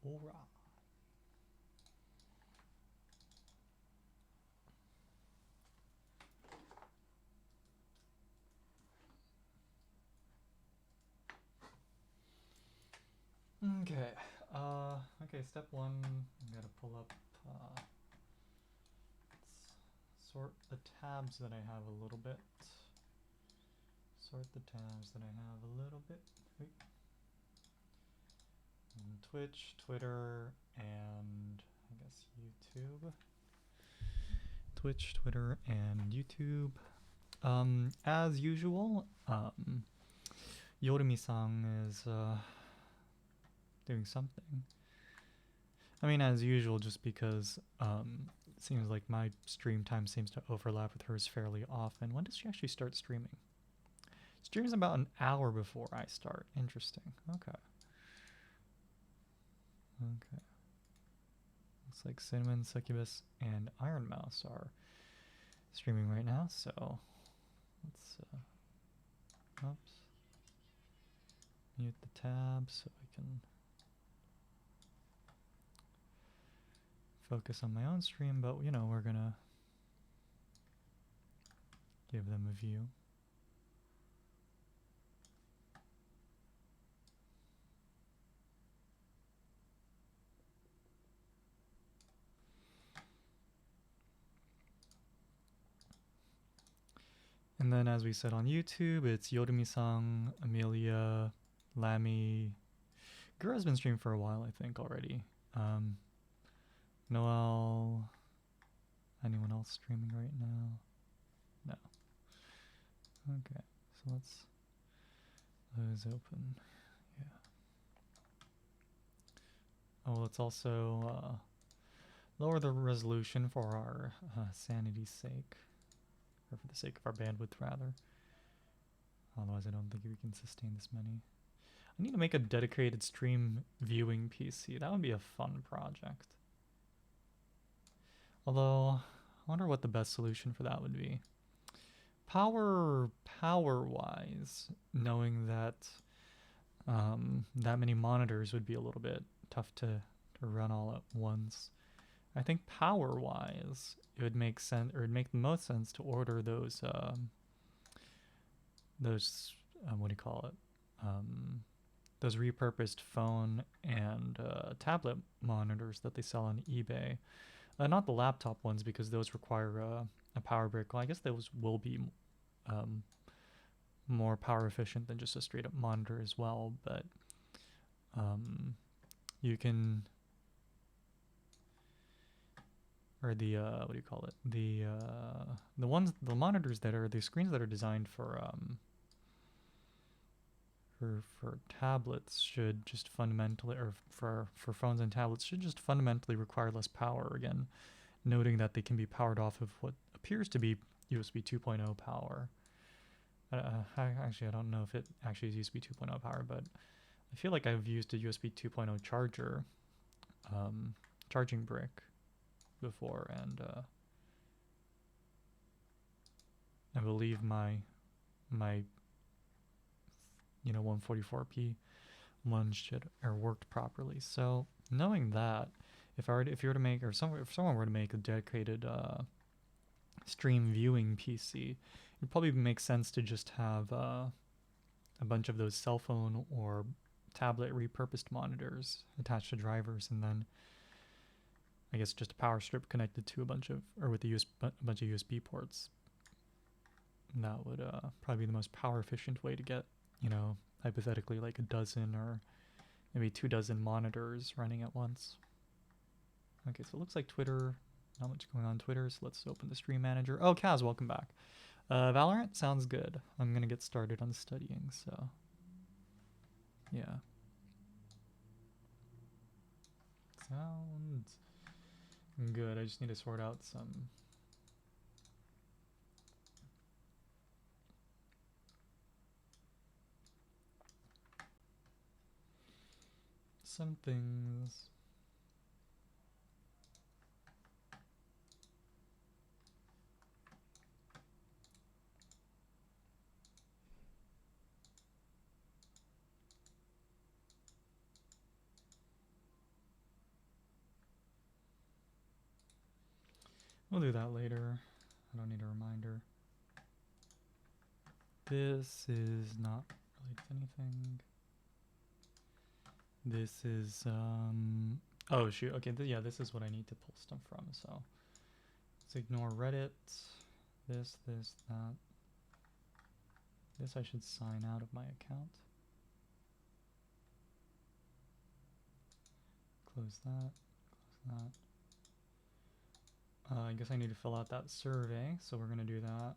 Alright. Okay. Okay, step one, I gotta pull up, let's sort the tabs that I have a little bit. Sort the tabs that I have a little bit. And Twitch, Twitter, and I guess YouTube. Twitch, Twitter, and YouTube. As usual, Yorumi-san is doing something. I mean, as usual, just because it seems like my stream time seems to overlap with hers fairly often. When does she actually start streaming? Streams about an hour before I start. Interesting. Okay. Okay. Looks like Cinnamon, Succubus, and Iron Mouse are streaming right now, so let's oops. Mute the tab so I can focus on my own stream, but you know, we're gonna give them a view. And then as we said on YouTube, it's Yorumi-san, Amelia, Lammy. Gura's been streaming for a while, I think, already. Noel. Anyone else streaming right now? No. Okay, so let's close open. Yeah. Oh, let's also lower the resolution for our sanity's sake. Or for the sake of our bandwidth, rather. Otherwise, I don't think we can sustain this many. I need to make a dedicated stream viewing PC. That would be a fun project. Although, I wonder what the best solution for that would be. Power-wise, knowing that that many monitors would be a little bit tough to run all at once. I think power-wise, it would make sense, or it'd make the most sense to order those what do you call it? Those repurposed phone and tablet monitors that they sell on eBay. Not the laptop ones, because those require a power brick. Well, I guess those will be more power efficient than just a straight up monitor as well, but you can, or the what do you call it, the monitors that are, the screens that are designed for tablets should just fundamentally, or for phones and tablets, should just fundamentally require less power, again noting that they can be powered off of what appears to be USB 2.0 power. Actually, I don't know if it actually is USB 2.0 power, but I feel like I've used a USB 2.0 charger, charging brick before, and I believe my 144p one should, or worked properly. So knowing that, if you were to make, or if someone were to make a dedicated stream viewing PC, it'd probably make sense to just have a bunch of those cell phone or tablet repurposed monitors attached to drivers, and then I guess just a power strip connected to a bunch of, or with a bunch of USB ports. And that would probably be the most power efficient way to get, hypothetically like a dozen or maybe 24 monitors running at once. Okay, so it looks like Twitter, not much going on Twitter, so let's open the stream manager. Oh, Kaz, welcome back. Valorant sounds good. I'm gonna get started on studying, so yeah. Sounds good. I just need to sort out some things. We'll do that later. I don't need a reminder. This is not related to anything. This is, oh shoot, okay, yeah, this is what I need to pull stuff from, so let's ignore Reddit. This, that. This I should sign out of my account. Close that, close that. I guess I need to fill out that survey, so we're gonna do that.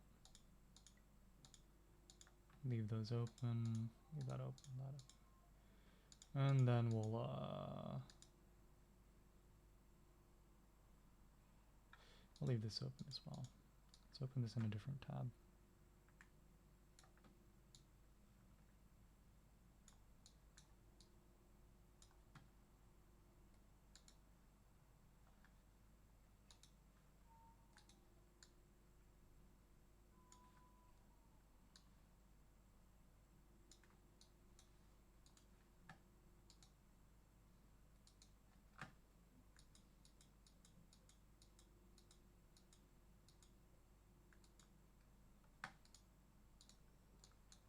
Leave those open, leave that open, that open. And then we'll leave this open as well. Let's open this in a different tab.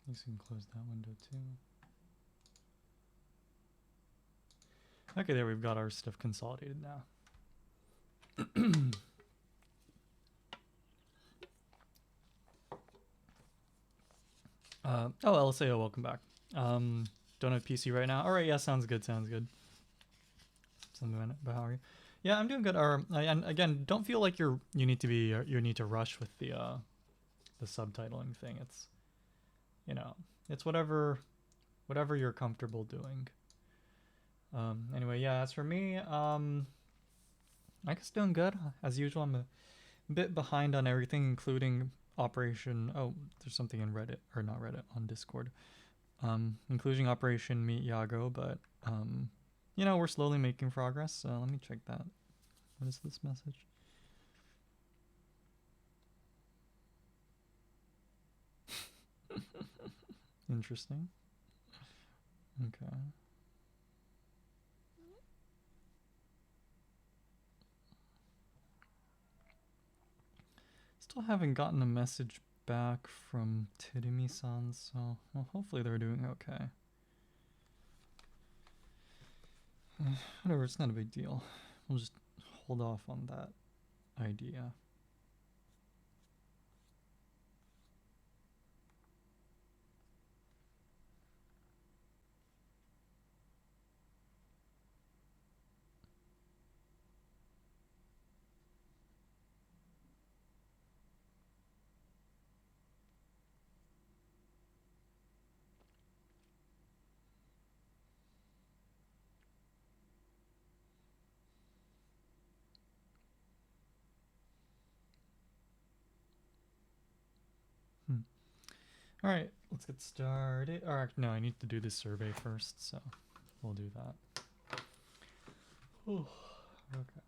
You can close that window too. Okay, there we've got our stuff consolidated now. Oh, LSAO, welcome back. Don't have PC right now. All right, yeah, sounds good, sounds good. Something about how are you? Yeah, I'm doing good. And again, don't feel like you need to rush with the subtitling thing. It's, you know, it's whatever you're comfortable doing. Anyway, yeah, as for me, I guess doing good. As usual, I'm a bit behind on everything, including Operation, oh, there's something in Reddit, or not Reddit, on Discord. Including Operation Meet Yago, but, you know, we're slowly making progress, so let me check that. What is this message? Interesting. Okay. Still haven't gotten a message back from Tirimi-san, so well, hopefully they're doing okay. Whatever, it's not a big deal. We'll just hold off on that idea. All right, let's get started. Or no, I need to do this survey first, so we'll do that. Ooh, okay.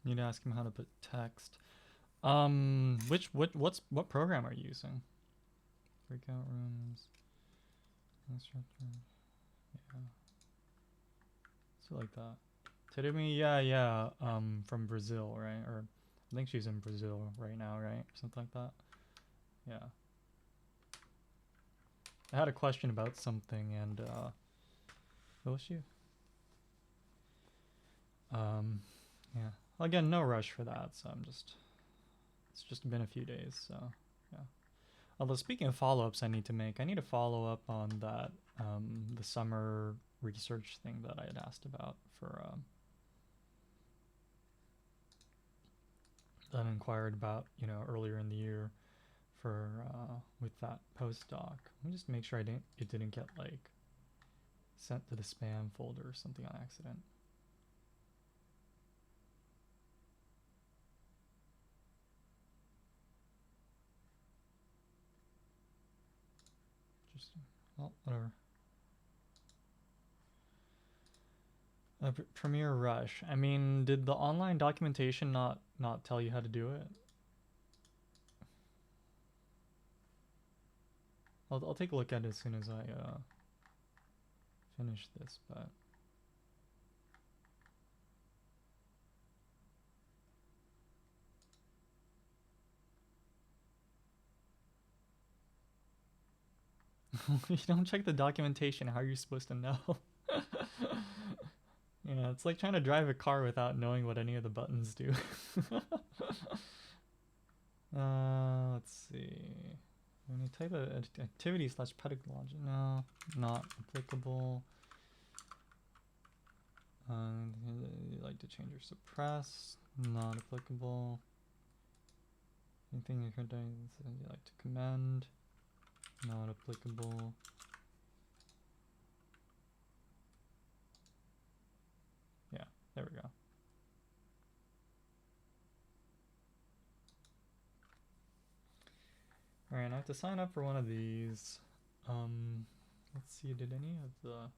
Need to ask him how to put text. What program are you using? Breakout rooms. Instructor. Yeah. So like that. Terumi, yeah. From Brazil, right? Or I think she's in Brazil right now, right? Something like that. Yeah. I had a question about something, and what was she? Yeah. Again, no rush for that, so it's just been a few days, so yeah. Although speaking of follow-ups I need to follow up on that, the summer research thing that I had asked about for, that I inquired about, you know, earlier in the year for, with that postdoc. Let me just make sure it didn't get like sent to the spam folder or something on accident. Just, well, whatever. Premiere Rush. I mean, did the online documentation not tell you how to do it? I'll take a look at it as soon as I finish this, but you don't check the documentation, how are you supposed to know? Yeah, it's like trying to drive a car without knowing what any of the buttons do. Let's see. When you type of activity / pedagogy, no, not applicable. You like to change or suppress, not applicable. Anything you like to commend, not applicable. Yeah, there we go. Alright, I have to sign up for one of these. Let's see, did any of the...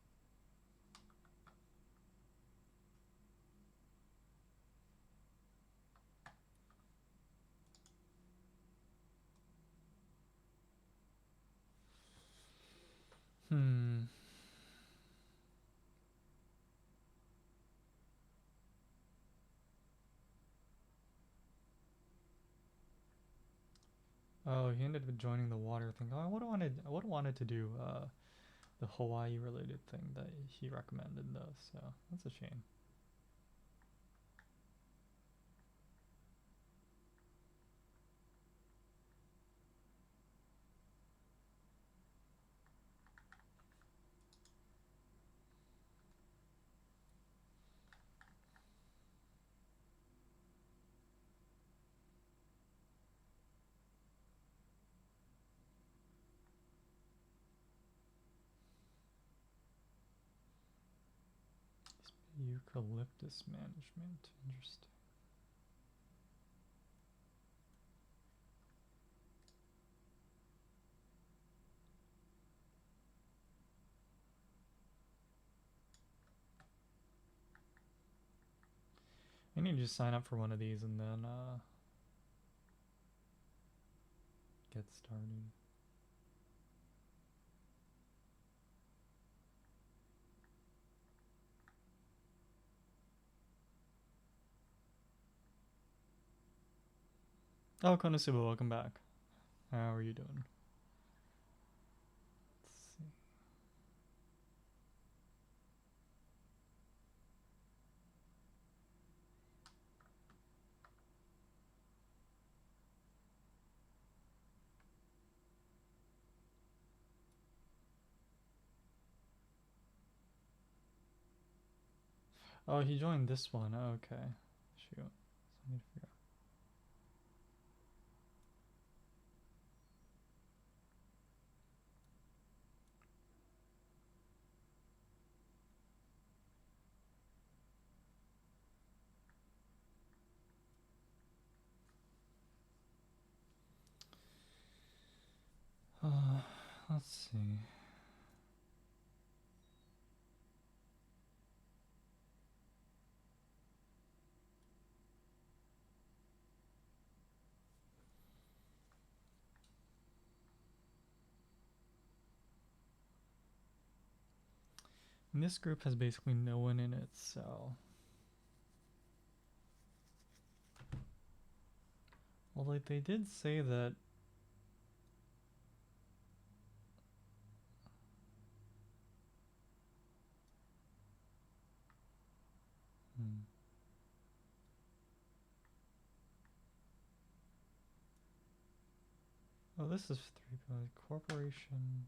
Oh, he ended up joining the water thing. Oh, I would have wanted to do the Hawaii related thing that he recommended though, so that's a shame. Eucalyptus management, interesting. I need to just sign up for one of these and then get started. Oh, Konosuba, welcome back. How are you doing? Let's see. Oh, he joined this one. Oh, okay. Shoot. So I need to figure out. Let's see. And this group has basically no one in it, so... Well, like, they did say that... Oh, this is 3 corporation.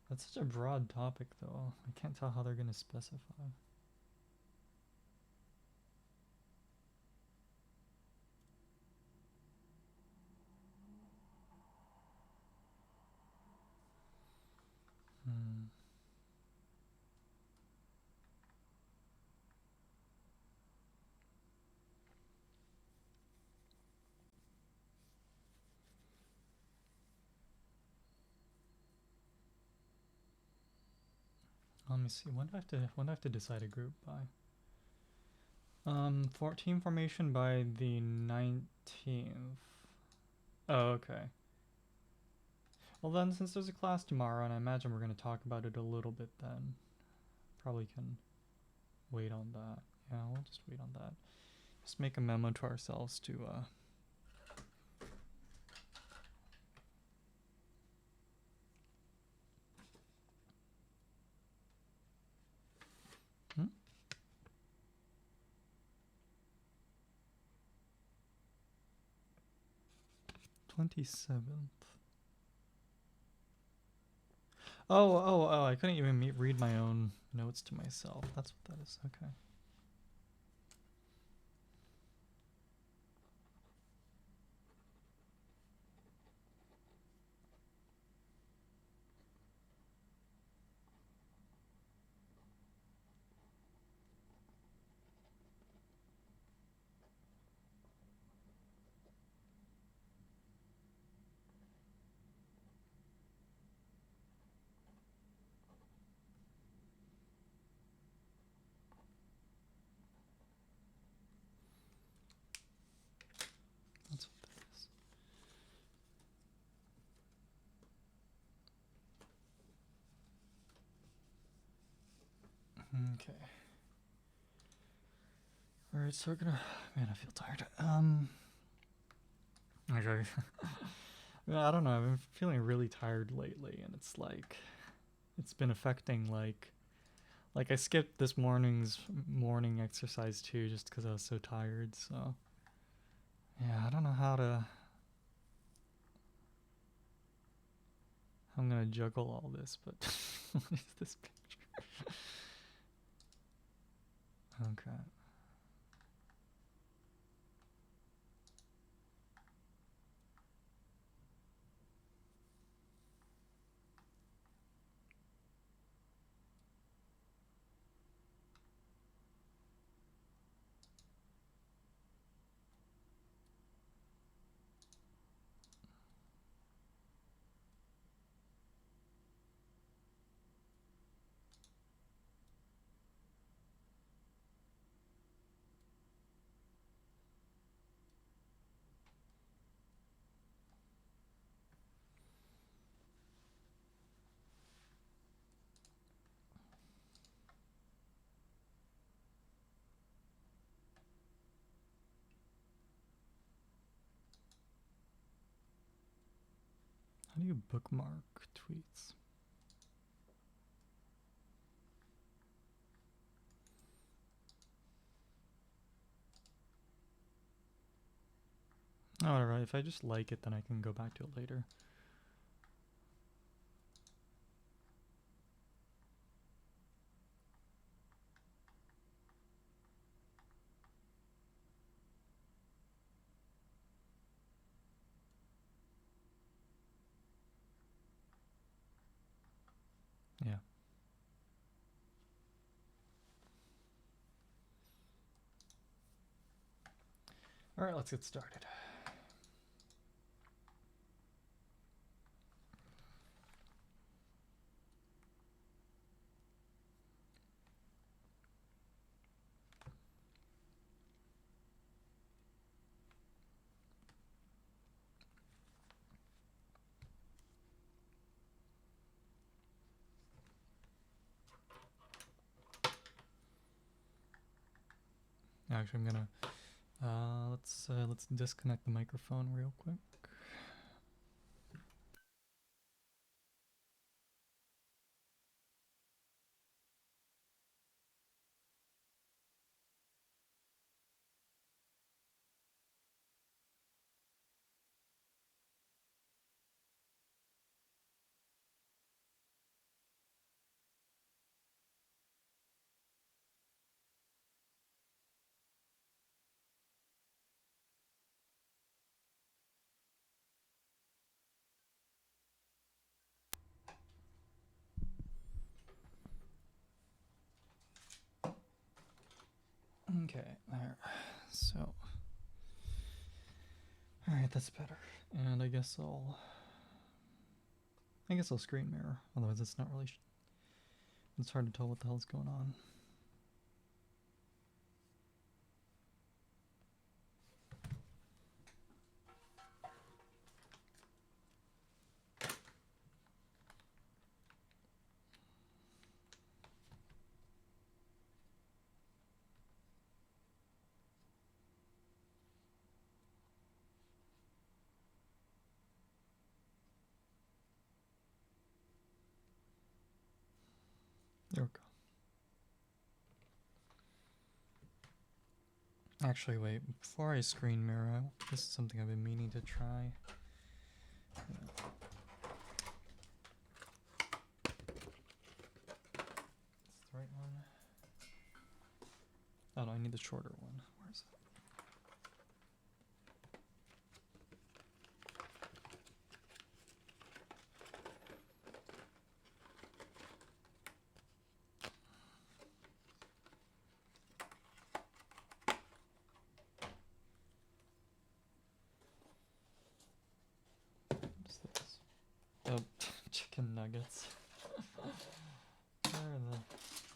That's such a broad topic, though. I can't tell how they're going to specify. Hmm. Let me see. When do I have to decide a group by? 14 formation by the 19th. Oh, okay. Well then, since there's a class tomorrow, and I imagine we're going to talk about it a little bit then, probably can wait on that. Yeah, we'll just wait on that. Just make a memo to ourselves to, hmm? 27th. Oh, I couldn't even read my own notes to myself. That's what that is. Okay. That's what that is. Okay. Alright, so we're gonna... Man, I feel tired. Okay. I don't know, I've been feeling really tired lately, and it's like... It's been affecting, like I skipped this morning's morning exercise too, just because I was so tired, so... Yeah, I don't know how I'm gonna juggle all this, but... What is this picture? Okay. How do you bookmark tweets? Oh, whatever. If I just like it, then I can go back to it later. Yeah. All right, let's get started. Actually, I'm gonna let's disconnect the microphone real quick. Okay, there. So, alright, that's better. And I guess I'll screen mirror. Otherwise, it's not really. It's hard to tell what the hell's going on. There we go. Actually, wait. Before I screen mirror, this is something I've been meaning to try. Yeah. It's the right one. Oh no, I need the shorter one. Where is it? What's this? Oh, chicken nuggets.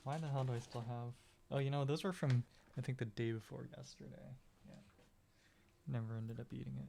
Why the hell do I still have? Oh, you know, those were from, I think, the day before yesterday. Yeah. Never ended up eating it.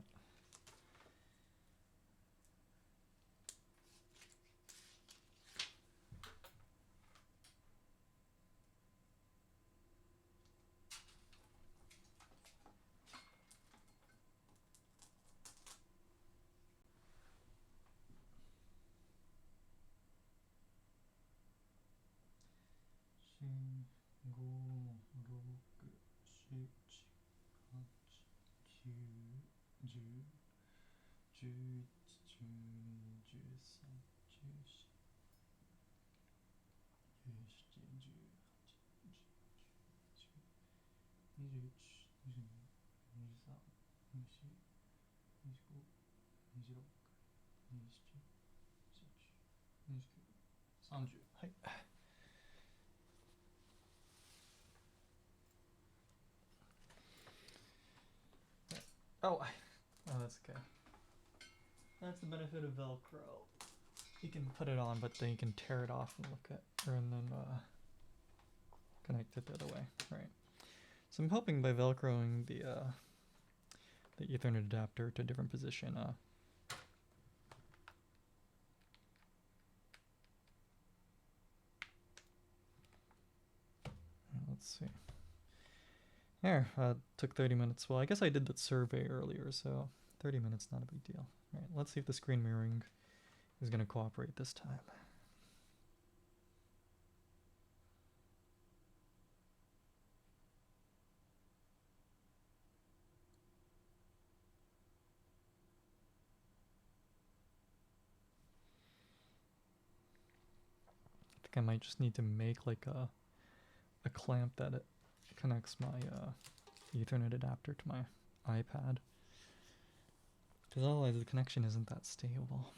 Oh, that's okay. That's the benefit of Velcro. You can put it on, but then you can tear it off and look at, and then connect it the other way, right? So I'm hoping by Velcroing the Ethernet adapter to a different position, let's see. There, took 30 minutes. Well, I guess I did that survey earlier, so 30 minutes, not a big deal. All right, let's see if the screen mirroring is going to cooperate this time. I think I might just need to make like a clamp that it connects my Ethernet adapter to my iPad. Because otherwise the connection isn't that stable.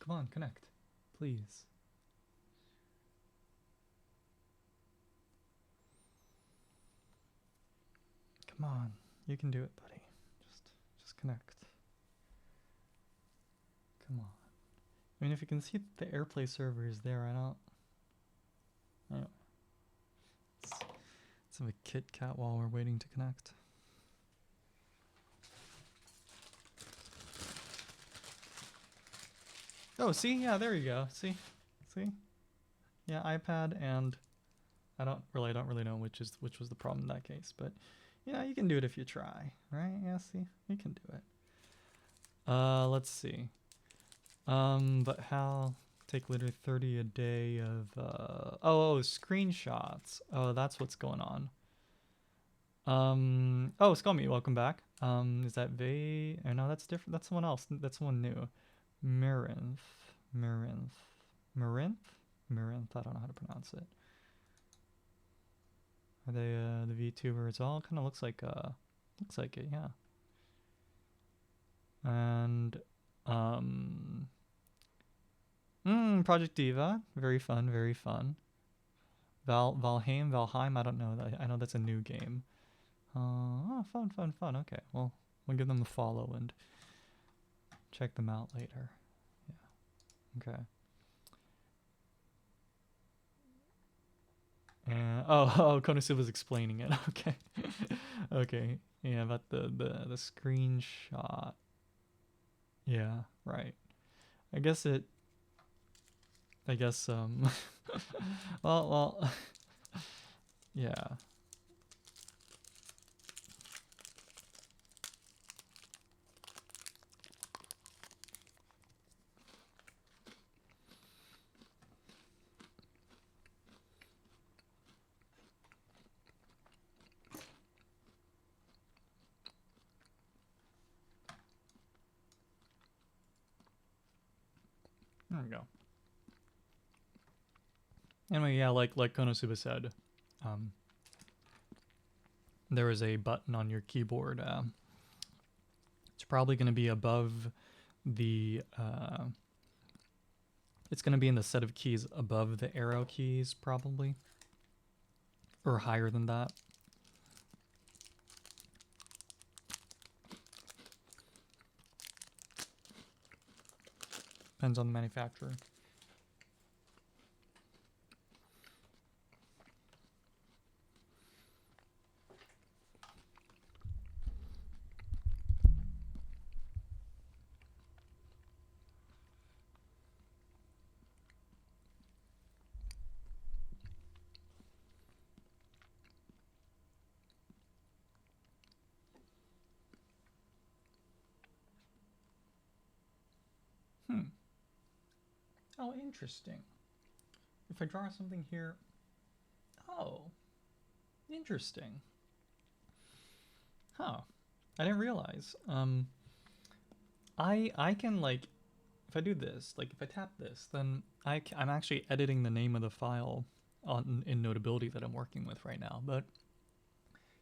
Come on, connect. Please. Come on. You can do it, buddy. Just connect. Come on. I mean, if you can see the AirPlay server is there, I don't... Anyway. Let's have a Kit Kat while we're waiting to connect. Oh, see? Yeah, there you go. See? Yeah, iPad, and I don't really know which was the problem in that case, but you know, you can do it if you try, right? Yeah, see? You can do it. Let's see. But how take literally 30 a day of oh, screenshots. Oh, that's what's going on. Oh, Sculmy, welcome back. Is that Vay? Oh, no, that's different. That's someone else. That's someone new. Marinth. I don't know how to pronounce it. Are they the VTuber as well? Kind of looks like it, yeah. Project Diva, very fun, very fun. Valheim, I don't know. I know that's a new game. Fun. Okay, well, we'll give them a follow and check them out later. Yeah. Okay. Konosuba's explaining it. Okay. Okay. Yeah, about the screenshot. Yeah, right. I guess well, yeah. There we go. Anyway, yeah, like Konosuba said, there is a button on your keyboard. It's probably going to be above the. It's going to be in the set of keys above the arrow keys, probably, or higher than that. Depends on the manufacturer. Oh, interesting. If I draw something here, oh, interesting. Huh. I didn't realize. I can, like, if I do this, like if I tap this, then I'm actually editing the name of the file in Notability that I'm working with right now, but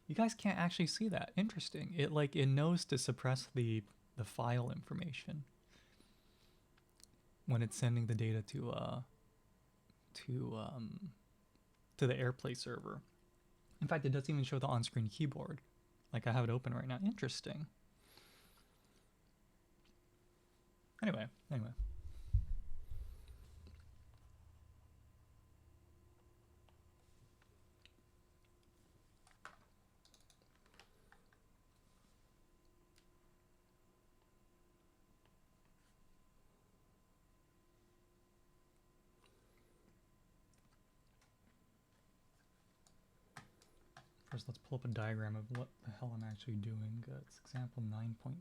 you guys can't actually see that. Interesting. It knows to suppress the file information when it's sending the data to the AirPlay server. In fact, it doesn't even show the on-screen keyboard. Like, I have it open right now. Interesting. Anyway. First, let's pull up a diagram of what the hell I'm actually doing. It's example 9.3.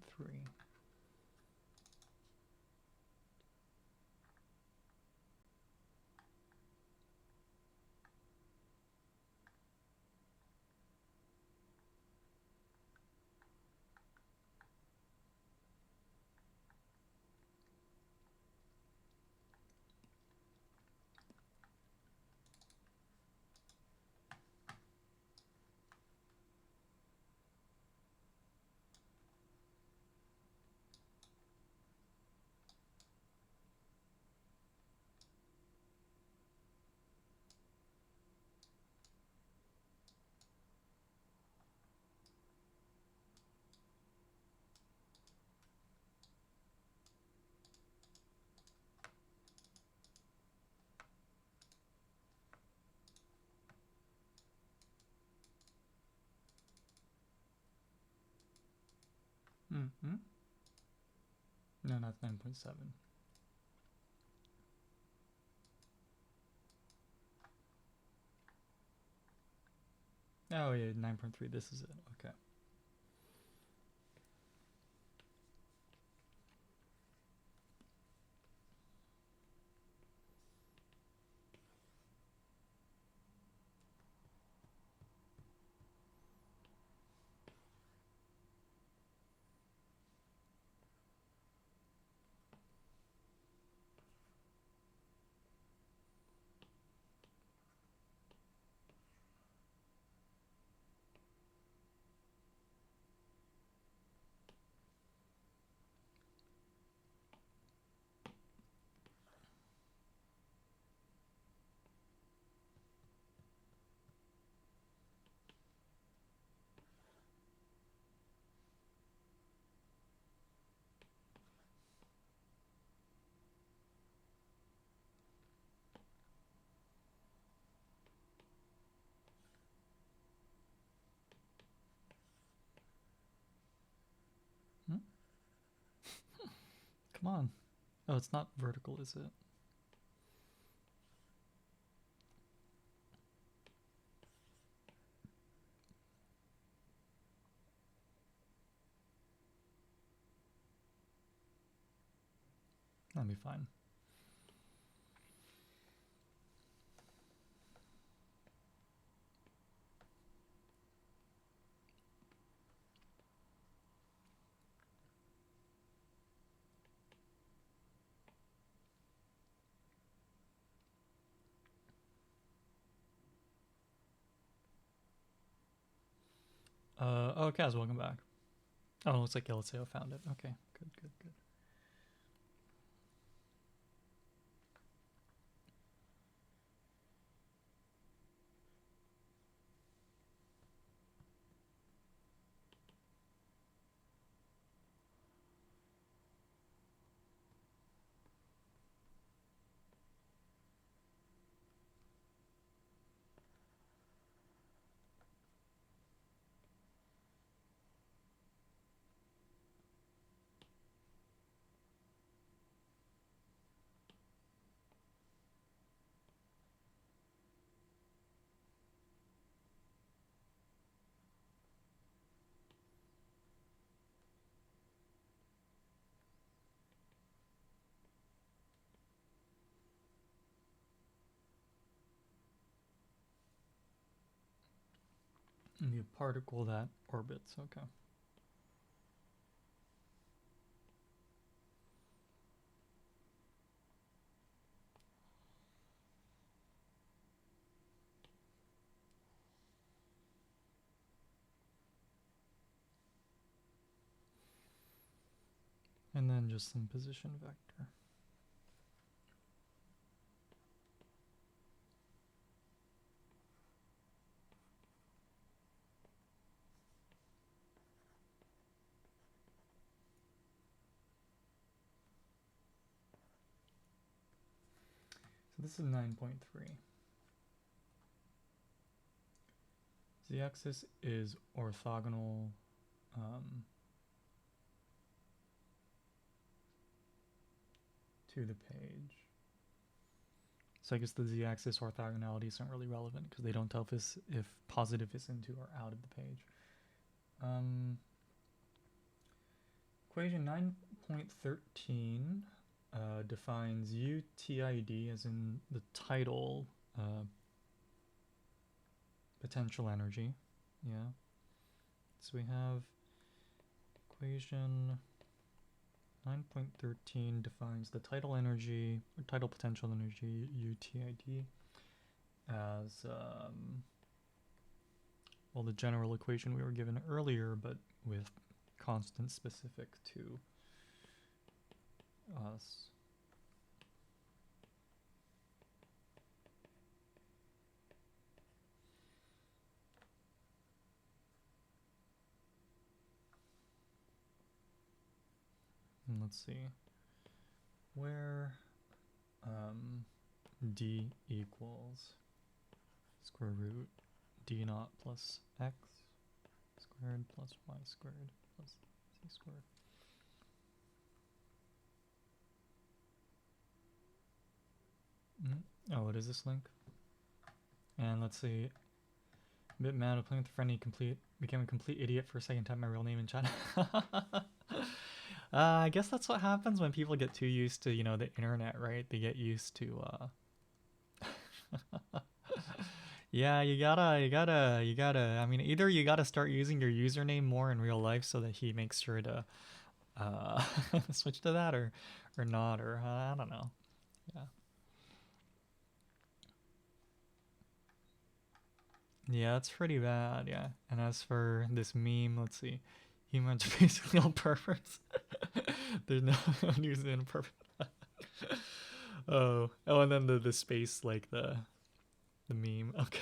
No, that's 9.7. Oh yeah, 9.3. This is it. Okay. Come on. Oh, it's not vertical, is it? That'll be fine. Oh, Kaz, welcome back. Oh, it looks like Eliseo found it. Okay, good, good, good. And the particle that orbits, okay. And then just some position vector. So this is 9.3. Z-axis is orthogonal to the page. So I guess the z-axis orthogonality isn't really relevant because they don't tell if positive is into or out of the page. Equation 9.13 defines UTID as in the tidal potential energy. Yeah. So we have equation 9.13 defines the tidal energy, or tidal potential energy, UTID, as, well, the general equation we were given earlier, but with constant specific to us. And let's see, where d equals square root d naught plus x squared plus y squared plus z squared. Oh, what is this link? And let's see. A bit mad at playing with a friend. He became a complete idiot for a second time. My real name in chat. I guess that's what happens when people get too used to, you know, the internet, right? They get used to, yeah, you gotta, I mean, either you gotta start using your username more in real life so that he makes sure to, switch to that or not, or I don't know. Yeah. Yeah, it's pretty bad, yeah. And as for this meme, let's see. Humans are basically all perverts. There's no one using it perfect. Oh, and then the space, like the meme. Okay.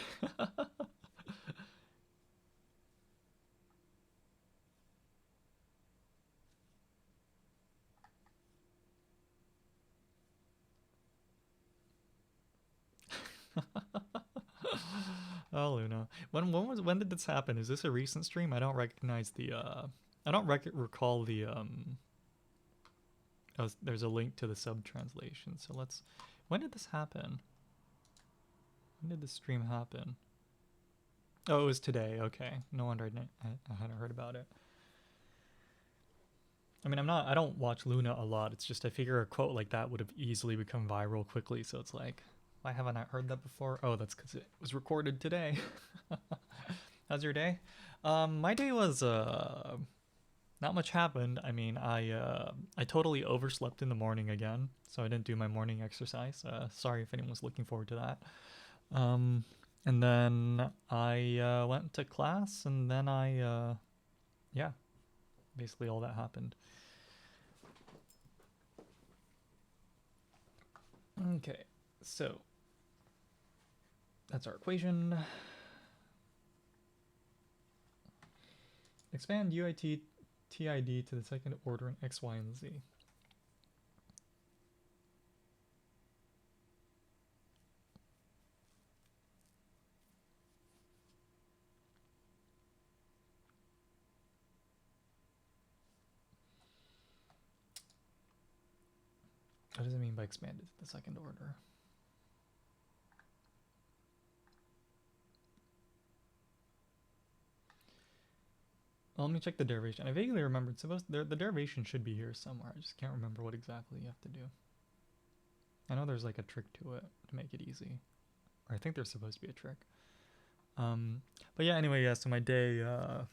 Oh, Luna. When did this happen? Is this a recent stream? I don't recognize the I don't recall the there's a link to the sub translation. So let's. When did this happen? When did the stream happen? Oh, it was today. Okay, no wonder I hadn't heard about it. I mean, I don't watch Luna a lot. It's just I figure a quote like that would have easily become viral quickly. So it's like, why haven't I heard that before? Oh, that's because it was recorded today. How's your day? My day was not much happened. I mean, I totally overslept in the morning again, so I didn't do my morning exercise. Sorry if anyone was looking forward to that. And then I went to class, and then yeah, basically all that happened. Okay, so that's our equation. Expand UIT TID to the second order in X, Y, and Z. What does it mean by expanded to the second order? Well, let me check the derivation. I vaguely remember the derivation should be here somewhere. I just can't remember what exactly you have to do. I know there's like a trick to it to make it easy. Or I think there's supposed to be a trick. But yeah, anyway, yeah, so my day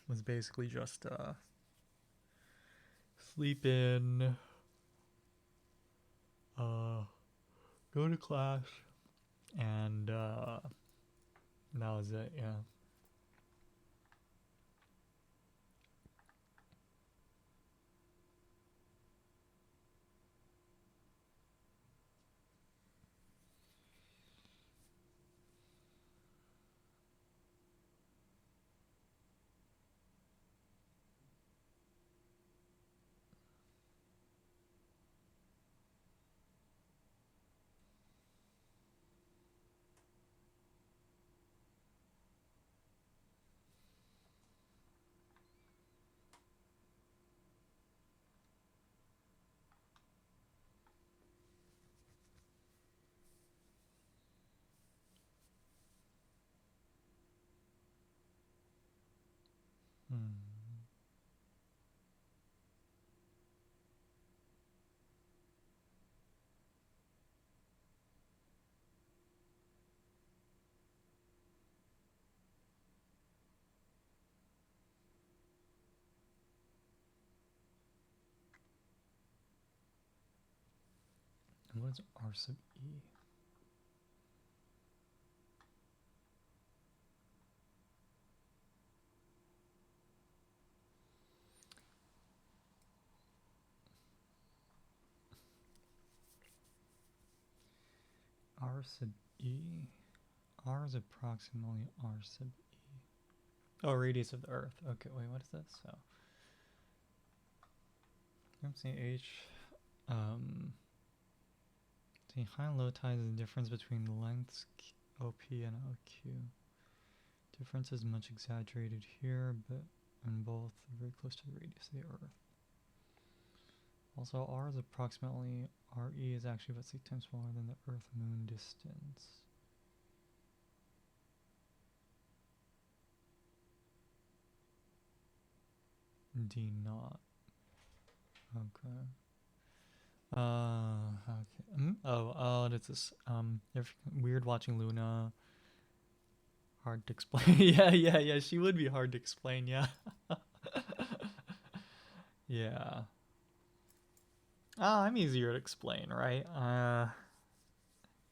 was basically just sleep in, go to class, and that was it, yeah. And what is R sub E? R sub E. R is approximately R sub E. Oh, radius of the Earth. Okay, wait, what is this? So, see H. The high and low tide is the difference between the lengths OP and OQ. Difference is much exaggerated here, but in both very close to the radius of the Earth. Also, R is approximately, RE is actually about 6 times smaller than the Earth-Moon distance. D naught. Okay. Okay. Oh, that's this. Weird watching Luna. Hard to explain. yeah. She would be hard to explain. Yeah. Yeah. I'm easier to explain, right?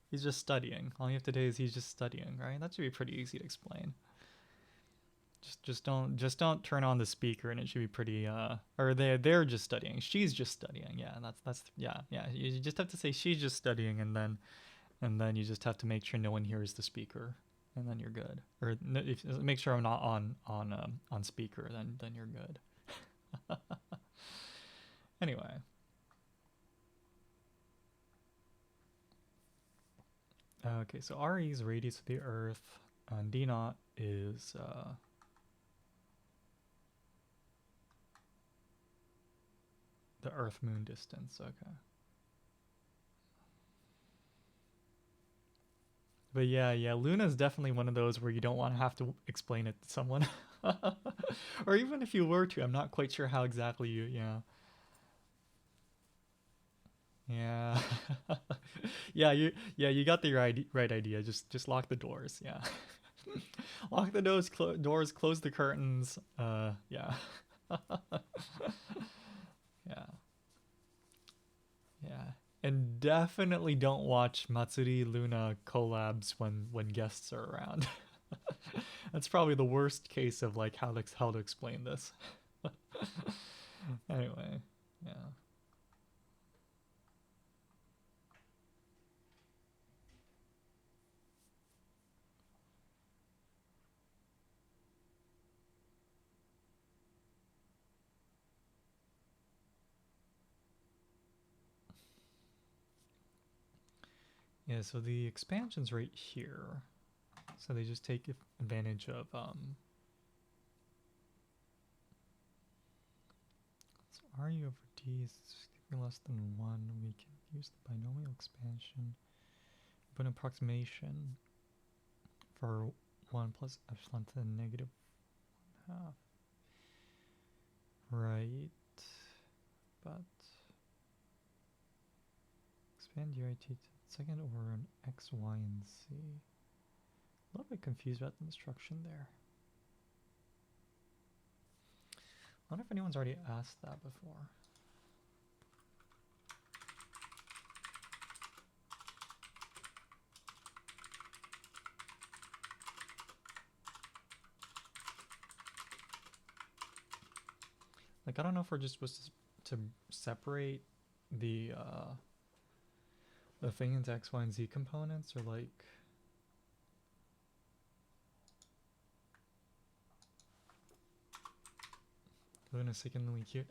He's just studying. All you have to do is he's just studying, right? That should be pretty easy to explain. Just don't turn on the speaker and it should be pretty or they're just studying. She's just studying. Yeah, that's yeah. You just have to say she's just studying and then you just have to make sure no one hears the speaker and then you're good. Or if make sure I'm not on speaker, then you're good. Anyway. Okay, so RE is radius of the Earth, and D naught is the Earth-Moon distance. Okay. But yeah, Luna's definitely one of those where you don't want to have to explain it to someone. Or even if you were to, I'm not quite sure how exactly you, yeah. Yeah. You got the right idea. Just lock the doors. Yeah. Lock the doors, close the curtains. Yeah. Yeah. Yeah. And definitely don't watch Matsuri Luna collabs when guests are around. That's probably the worst case of like how to explain this. Anyway, yeah. Yeah, so the expansion's right here. So they just take advantage of so RU over D is less than 1. We can use the binomial expansion. Put an approximation for 1 plus epsilon to the negative half. Right. But expand UIT to the second over an X, Y, and Z. A little bit confused about the instruction there. I wonder if anyone's already asked that before. Like, I don't know if we're just supposed to separate the thing into X, Y, and Z components, or like... Luna sickeningly cute.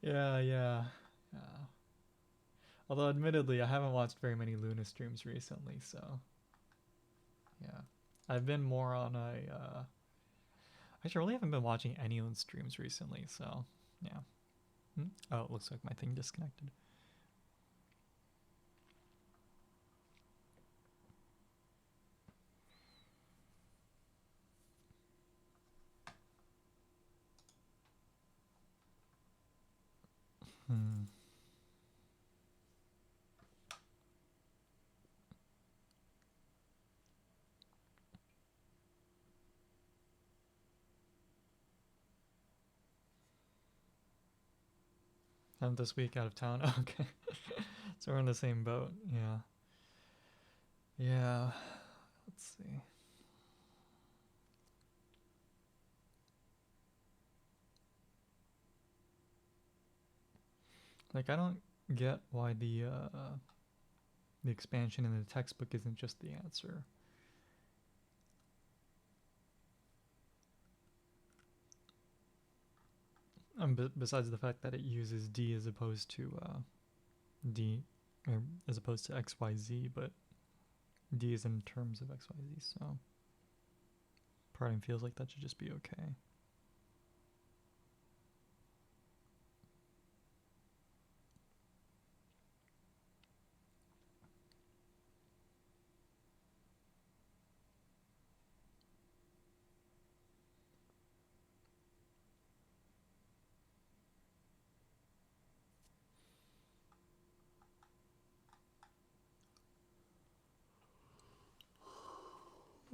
Yeah. Although, admittedly, I haven't watched very many Luna streams recently, so... Yeah. I've been more on a... Actually, I really haven't been watching any Luna streams recently, so... Yeah. Oh, it looks like my thing disconnected. I'm this week out of town. Okay. So we're in the same boat. Yeah. Let's see. Like, I don't get why the expansion in the textbook isn't just the answer. Besides the fact that it uses D as opposed to D, or as opposed to X, Y, Z, but D is in terms of X, Y, Z, so part of me feels like that should just be okay.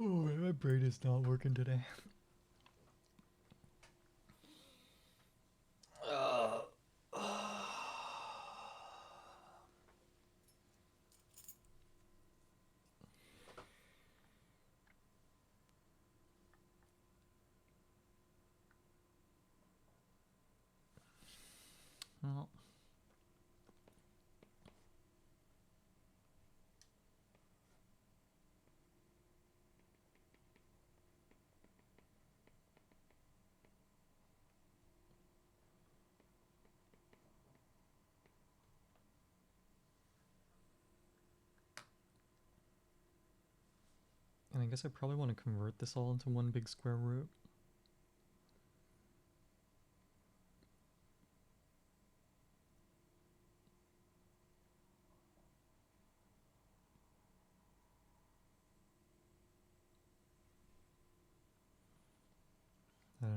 Oh, my brain is not working today. Well, and I guess I probably want to convert this all into one big square root.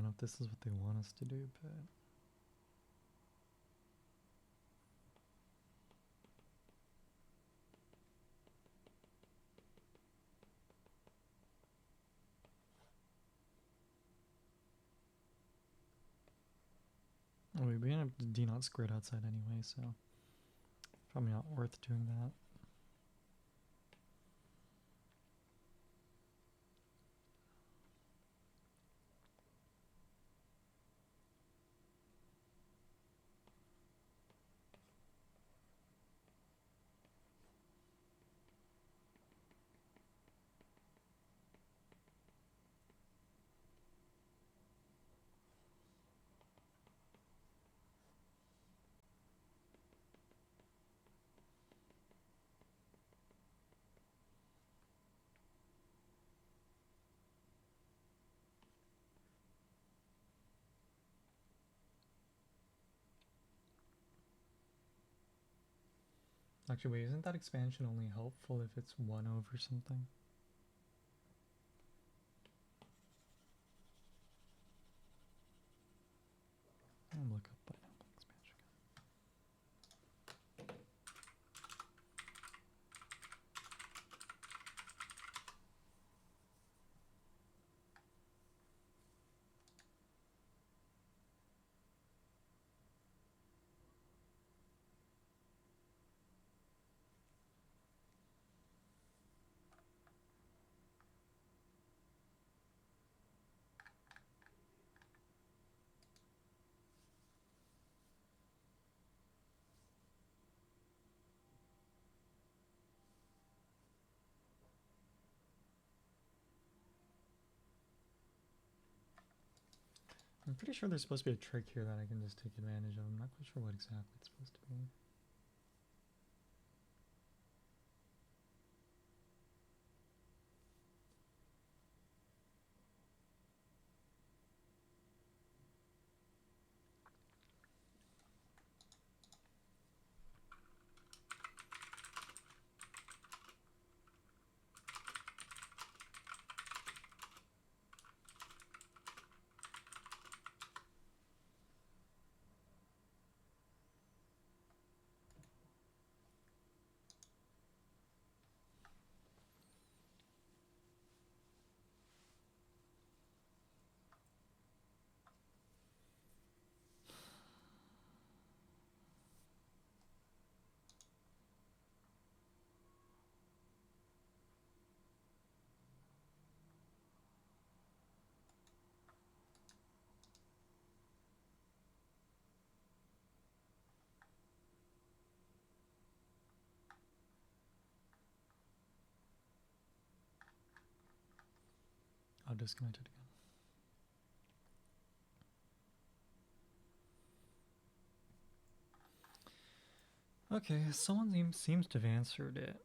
know if this is what they want us to do, but... Oh, we're gonna have to D-not squared outside anyway, so... probably not worth doing that. Actually, wait, isn't that expansion only helpful if it's 1 over something? I'll look up binomial expansion. I'm pretty sure there's supposed to be a trick here that I can just take advantage of. I'm not quite sure what exactly it's supposed to be. I'll disconnect it again. Okay, someone seems to have answered it.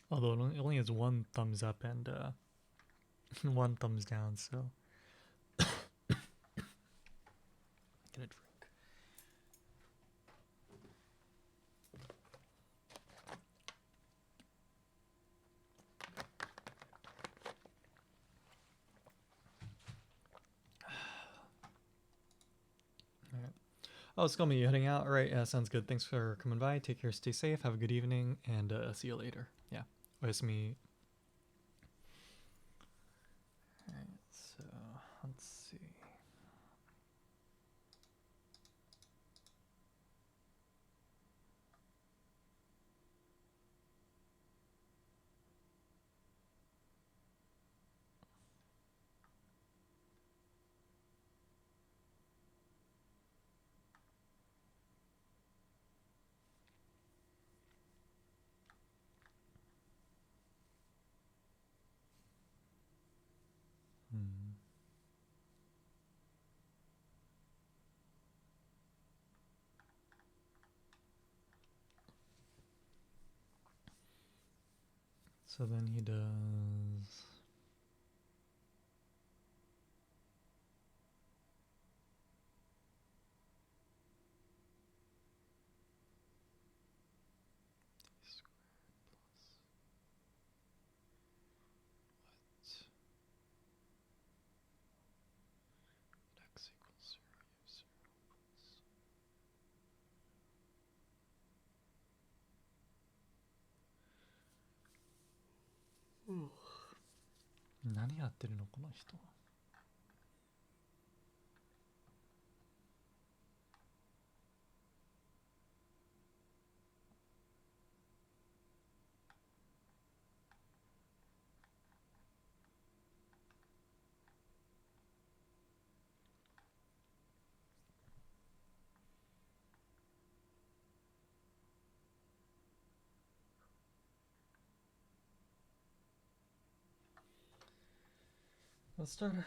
Although it only has 1 thumbs up and 1 thumbs down, so... Get a drink. Alright. Oh, it's gonna be heading out. Alright, yeah, sounds good. Thanks for coming by. Take care, stay safe, have a good evening, and see you later. Yeah. Oyasumi. Alright, so let's see. Hmm. So then he does. X equals 0.何やってるのこの人は。Let's start back.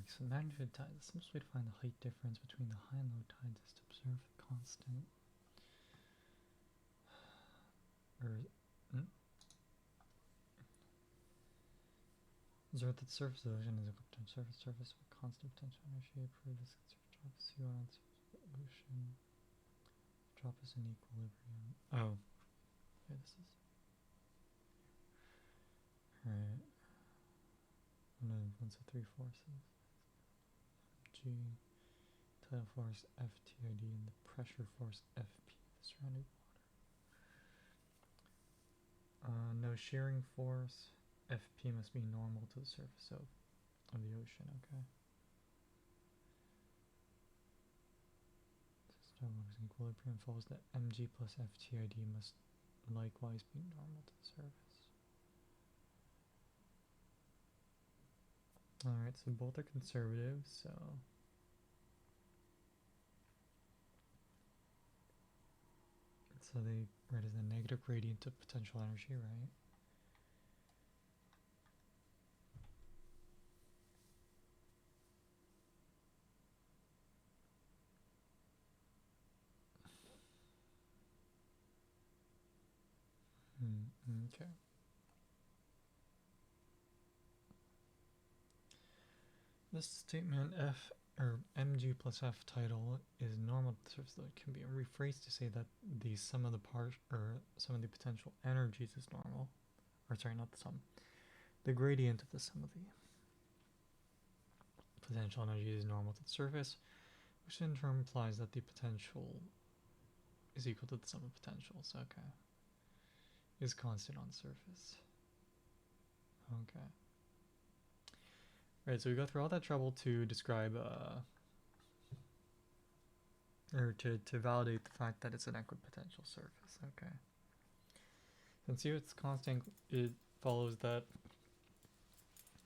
So magnitude tide. The simplest way to find the height difference between the high and low tides is to observe the constant. Observe that the surface of the ocean is equal to surface with constant potential energy. Prove this conserved drop of sea water on the surface of the ocean. Drop is in equilibrium. Oh, yeah, this is. Alright. 3 forces. G, tidal force FTID, and the pressure force FP, the surrounding water. No shearing force. FP must be normal to the surface of the ocean, okay. System is in equilibrium follows that mg plus FTID must likewise be normal to the surface. Alright, so both are conservative, so they write as a negative gradient of potential energy, right? Okay. This statement F or mg plus F tidal is normal to the surface. That can be rephrased to say that the sum of the sum of the potential energies is normal. Or sorry, not the sum. The gradient of the sum of the potential energy is normal to the surface, which in turn implies that the potential is equal to the sum of potentials. Okay. Is constant on the surface. Okay. Right, so we go through all that trouble to describe, or to validate the fact that it's an equipotential surface. Okay. Since here it's constant, it follows that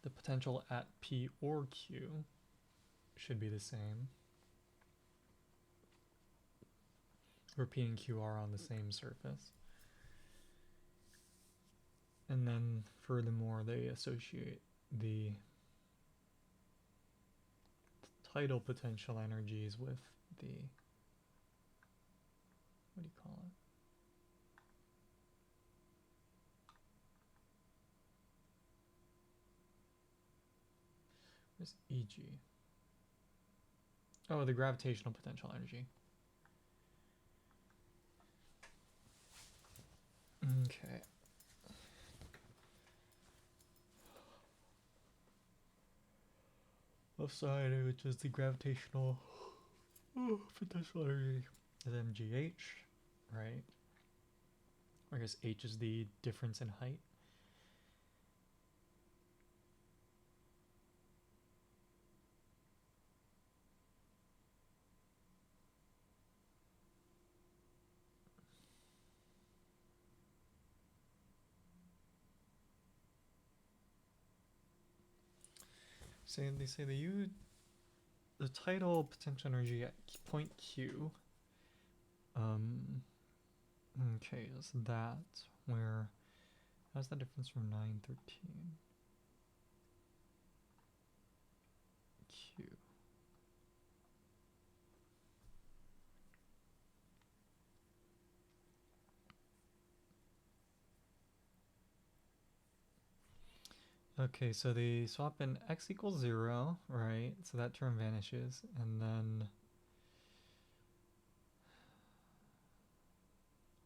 the potential at P or Q should be the same. Where P and Q are on the same surface. And then furthermore, they associate the tidal potential energies with the, what do you call it? Where's EG? Oh, the gravitational potential energy. Okay. Left side, which is the gravitational potential energy, is mgh, right? I guess h is the difference in height. So they say the tidal potential energy at point Q. Okay, is that where? How's the difference from 913? Q. Okay, so they swap in x equals 0, right? So that term vanishes, and then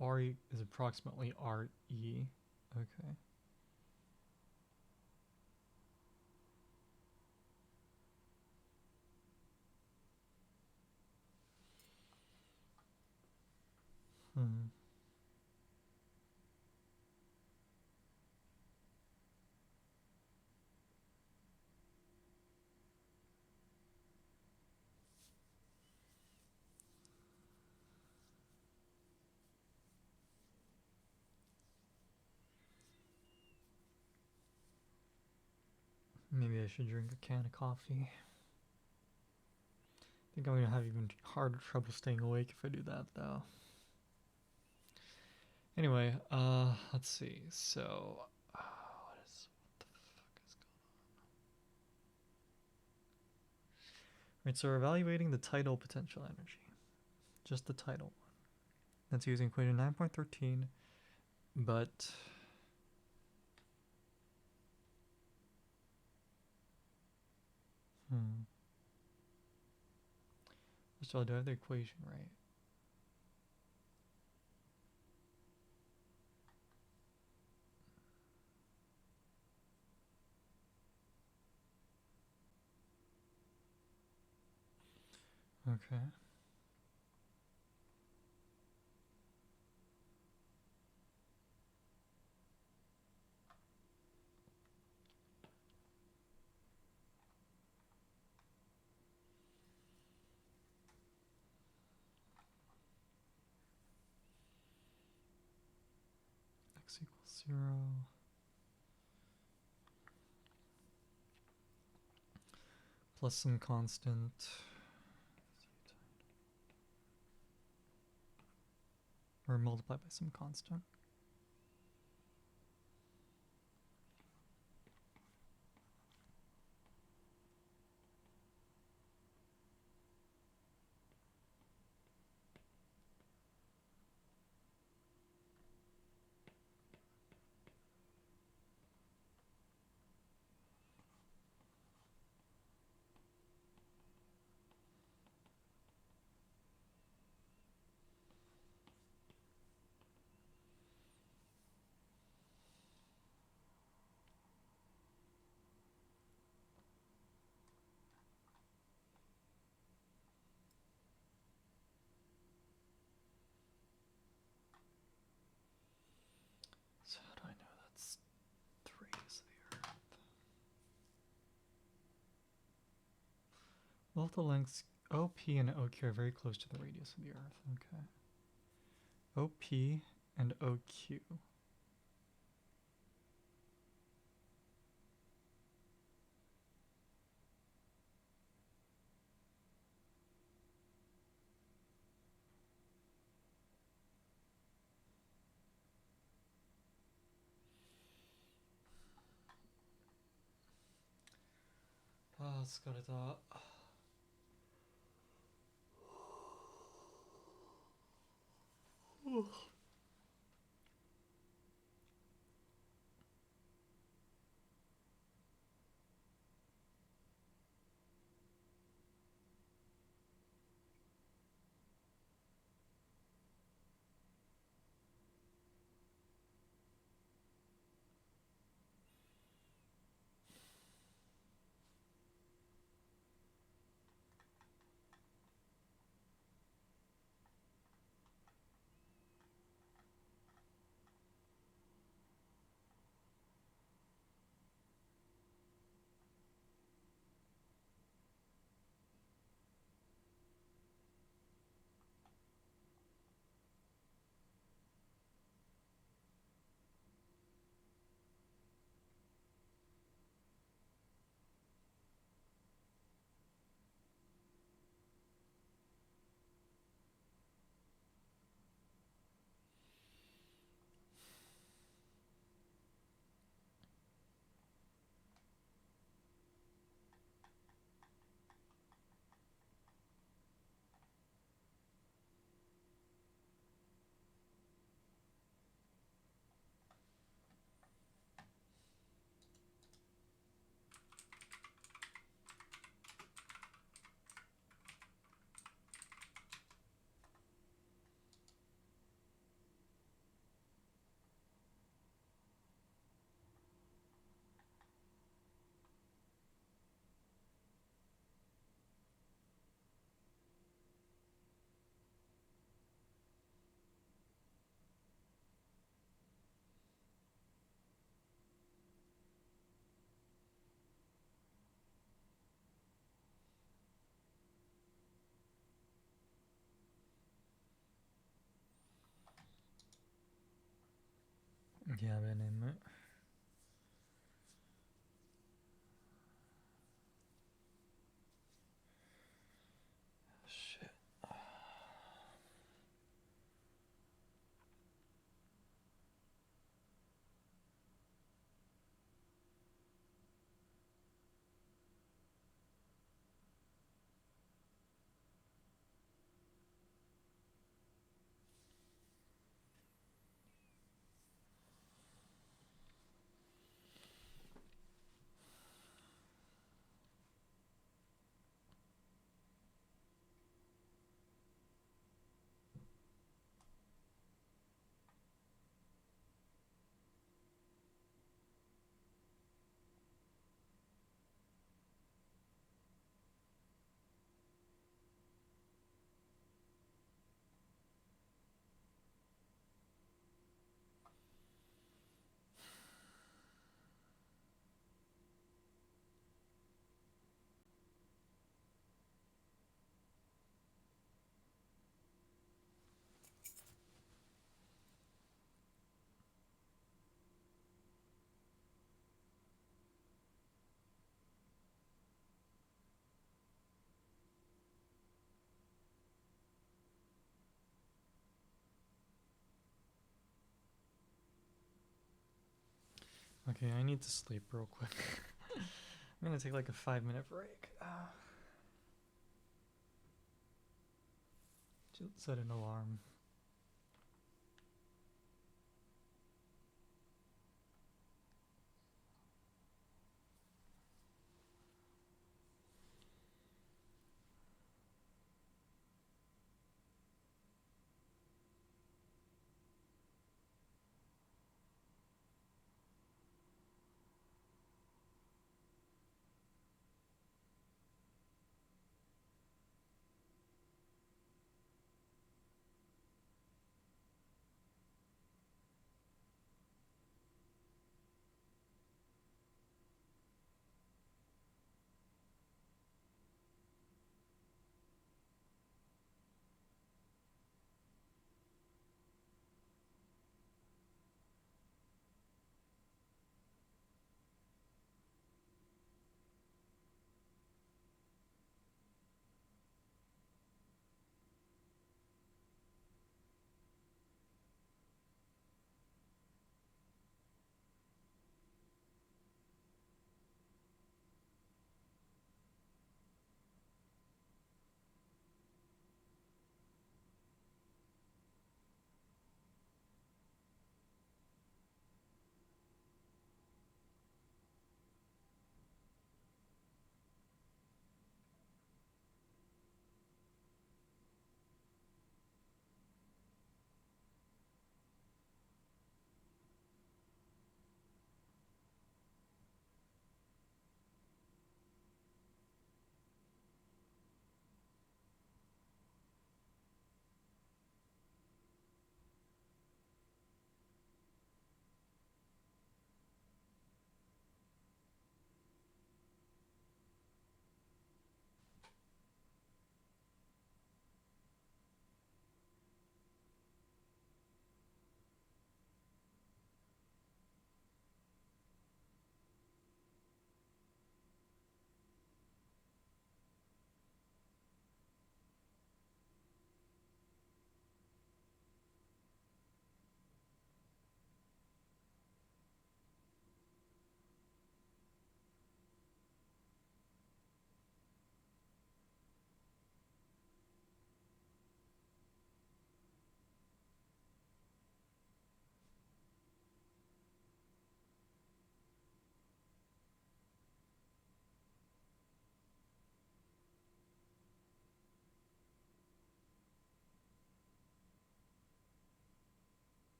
RE is approximately RE. Okay. Hmm. Maybe I should drink a can of coffee. I think I'm gonna have even harder trouble staying awake if I do that, though. Anyway, let's see. So, what the fuck is going on? Right, so we're evaluating the tidal potential energy. Just the tidal one. That's using equation 9.13, but first of all, do I have the equation right? Okay. X equals 0. Plus some constant. Or multiplied by some constant. So how do I know that's the radius of the Earth? Both the lengths OP and OQ are very close to the radius of the Earth. Okay. OP and OQ. Ah,疲れた. Yeah, bene. Shit. Okay, I need to sleep real quick. I'm gonna take like a 5-minute break. Just set an alarm.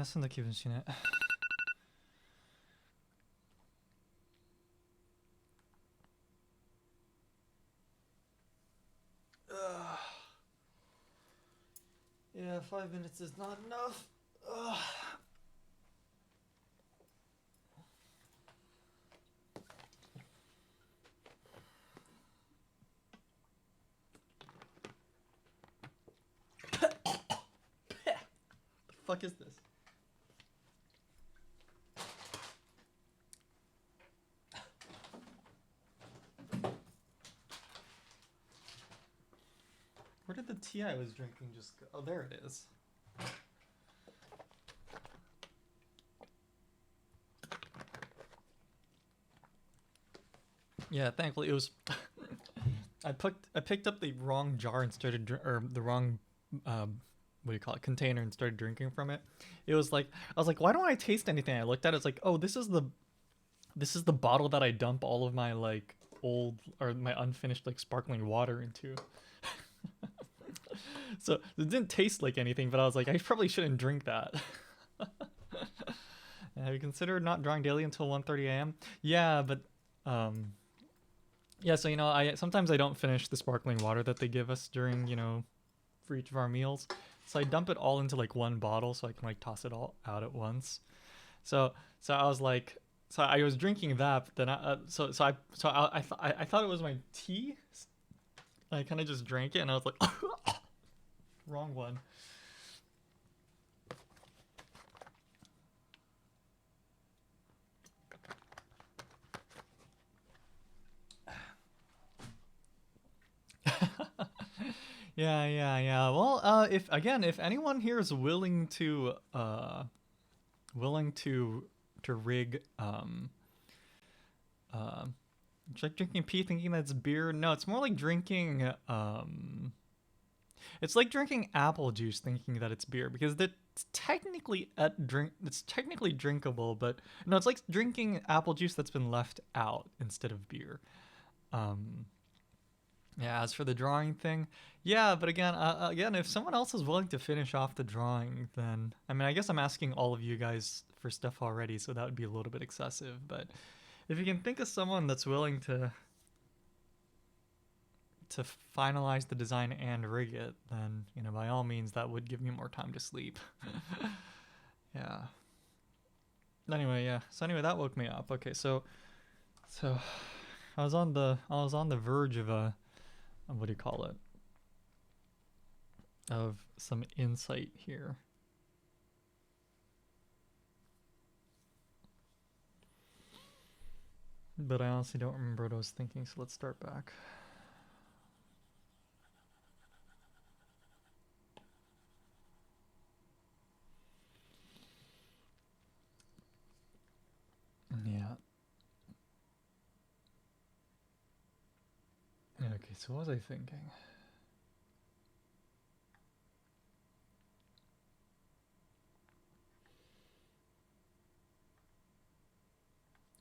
休んだ気分しね。Yeah, 5 minutes is not enough. The fuck is this? Where did the tea I was drinking just go? Oh, there it is. Yeah, thankfully it was. I picked up the wrong jar and started or the wrong what do you call it, container, and started drinking from it. It was like, I was like, why don't I taste anything? I looked at it, it's like, oh, this is the bottle that I dump all of my like old or my unfinished like sparkling water into. So it didn't taste like anything, but I was like, I probably shouldn't drink that. Have you considered not drawing daily until 1:30 a.m.? Yeah, but yeah, so I sometimes I don't finish the sparkling water that they give us during, for each of our meals. So I dump it all into like one bottle so I can like toss it all out at once. So I was like, so I was drinking that, but then I thought it was my tea. I kind of just drank it and I was like, wrong one. Yeah. Well, if anyone here is willing to rig it's like drinking pee thinking that's beer. No, it's more like drinking it's like drinking apple juice thinking that it's beer, because it's technically it's technically drinkable, but no, it's like drinking apple juice that's been left out instead of beer. Yeah, as for the drawing thing, yeah, but again, if someone else is willing to finish off the drawing, then I mean, I guess I'm asking all of you guys for stuff already, so that would be a little bit excessive. But if you can think of someone that's willing to finalize the design and rig it, then by all means, that would give me more time to sleep. Yeah. Anyway, yeah. So anyway, that woke me up. Okay, so I was on the verge of a what do you call it? Of some insight here. But I honestly don't remember what I was thinking, so let's start back. Yeah. Okay, so what was I thinking?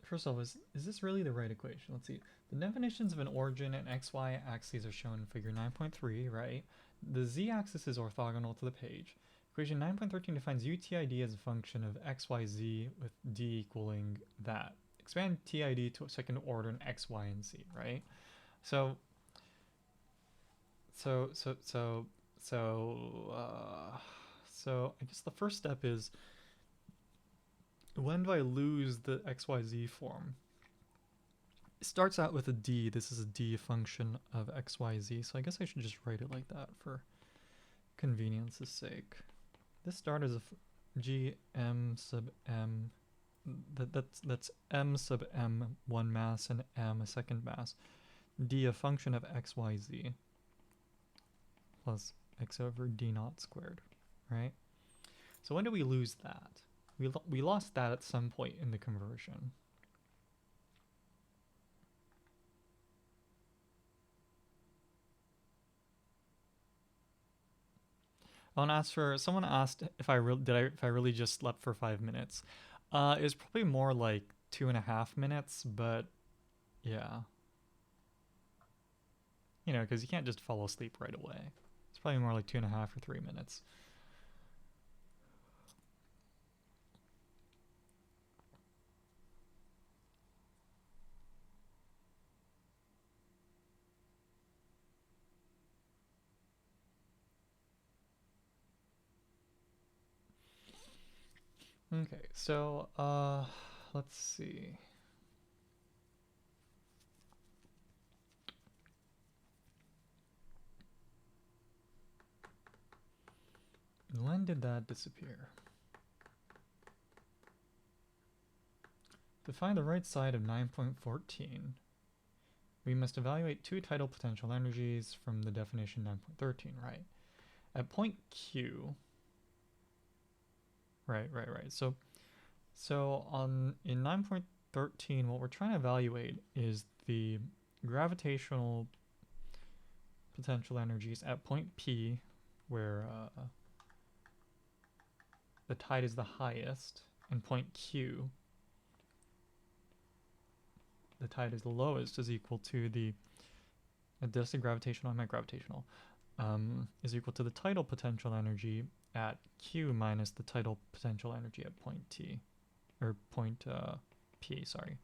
First off, is this really the right equation? Let's see. The definitions of an origin and xy axes are shown in figure 9.3, right? The z-axis is orthogonal to the page. Equation 9.13 defines UTID as a function of xyz with d equaling that. Expand TID to a second order in x, y, and z, right? So I guess the first step is, when do I lose the xyz form? It starts out with a d. This is a d function of xyz, so I guess I should just write it like that for convenience's sake. This starts as a g m sub m. That's m sub m one mass and m a second mass. D a function of xyz plus x over d naught squared, right? So when do we lose that? We lost that at some point in the conversion. Someone asked if I really just slept for 5 minutes. It was probably more like 2.5 minutes, but yeah. Because you can't just fall asleep right away. It's probably more like 2.5 or 3 minutes. Okay, so let's see. When did that disappear? To find the right side of 9.14, we must evaluate two tidal potential energies from the definition 9.13, right? At point Q, right. So in 9.13, what we're trying to evaluate is the gravitational potential energies at point P, where the tide is the highest, and point Q, the tide is the lowest, is equal to the adjusted gravitational, I meant gravitational, is equal to the tidal potential energy at Q minus the tidal potential energy at point T, or point P, sorry.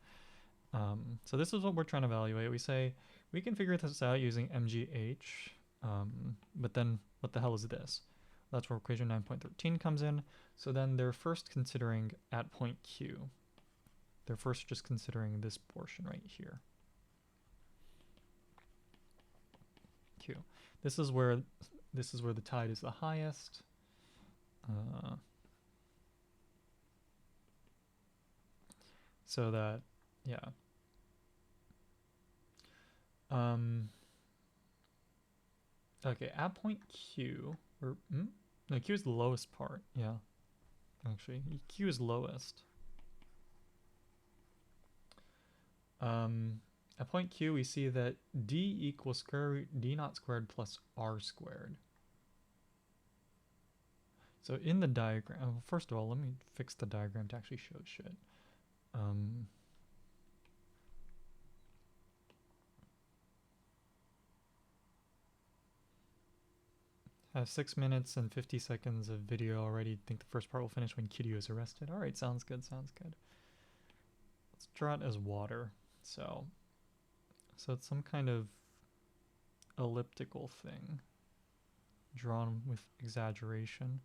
So this is what we're trying to evaluate. We say we can figure this out using MGH, but then what the hell is this? That's where equation 9.13 comes in. So then they're first considering at point Q. They're first just considering this portion right here. Q. This is where the tide is the highest. So that, yeah. Okay, at point Q, or no, Q is the lowest part. Yeah, actually, Q is lowest. At point Q, we see that D equals square root D naught squared plus R squared. So in the diagram, well, first of all, let me fix the diagram to actually show shit. Have 6 minutes and 50 seconds of video already. Think the first part will finish when Kiryu is arrested. All right, sounds good, sounds good. Let's draw it as water. So it's some kind of elliptical thing drawn with exaggeration.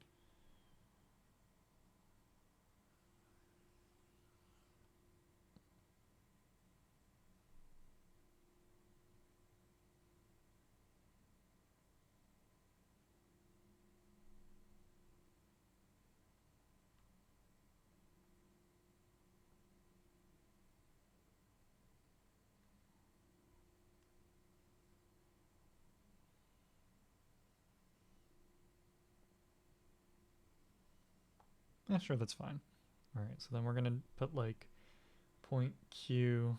Yeah, sure, that's fine. All right, so then we're gonna put like point Q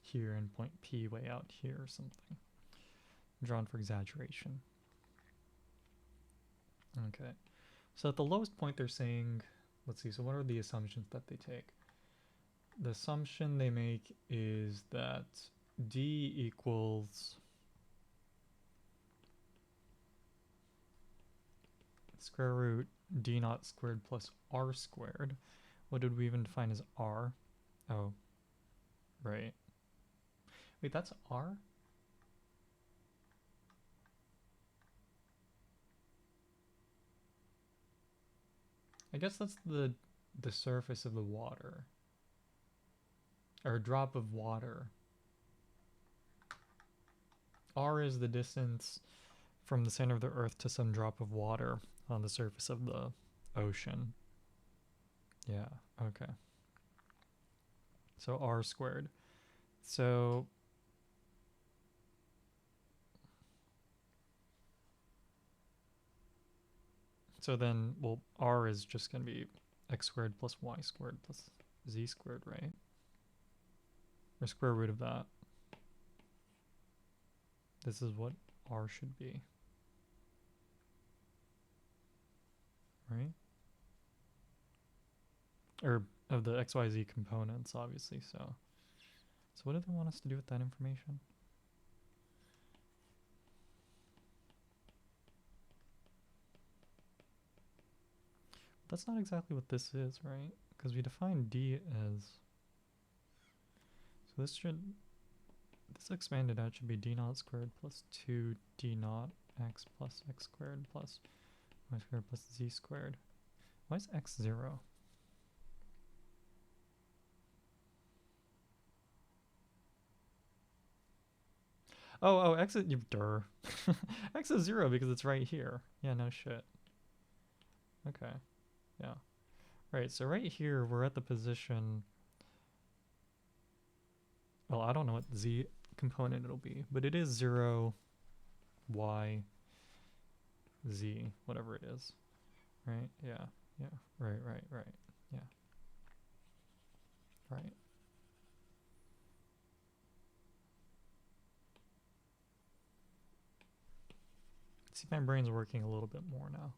here and point P way out here or something. Drawn for exaggeration. Okay, so at the lowest point they're saying, let's see, so what are the assumptions that they take? The assumption they make is that D equals square root D naught squared plus R squared. What did we even define as R? Oh, right. Wait, that's R? I guess that's the surface of the water. Or a drop of water. R is the distance from the center of the earth to some drop of water on the surface of the ocean. Yeah, okay. So R squared. So then, well, R is just going to be x squared plus y squared plus z squared, right? Or square root of that. This is what R should be. Right? Or of the XYZ components, obviously, so what do they want us to do with that information? That's not exactly what this is, right? Because we define D as, so this expanded out should be D naught squared plus 2 D naught x plus x squared plus y squared plus z squared. Why is x 0? Oh, x is, x is 0 because it's right here. Yeah, no shit. Okay, yeah. Right, so right here, we're at the position, well, I don't know what z component it'll be, but it is 0, y, z, whatever it is. Right, yeah, right, yeah, right. See, my brain's working a little bit more now.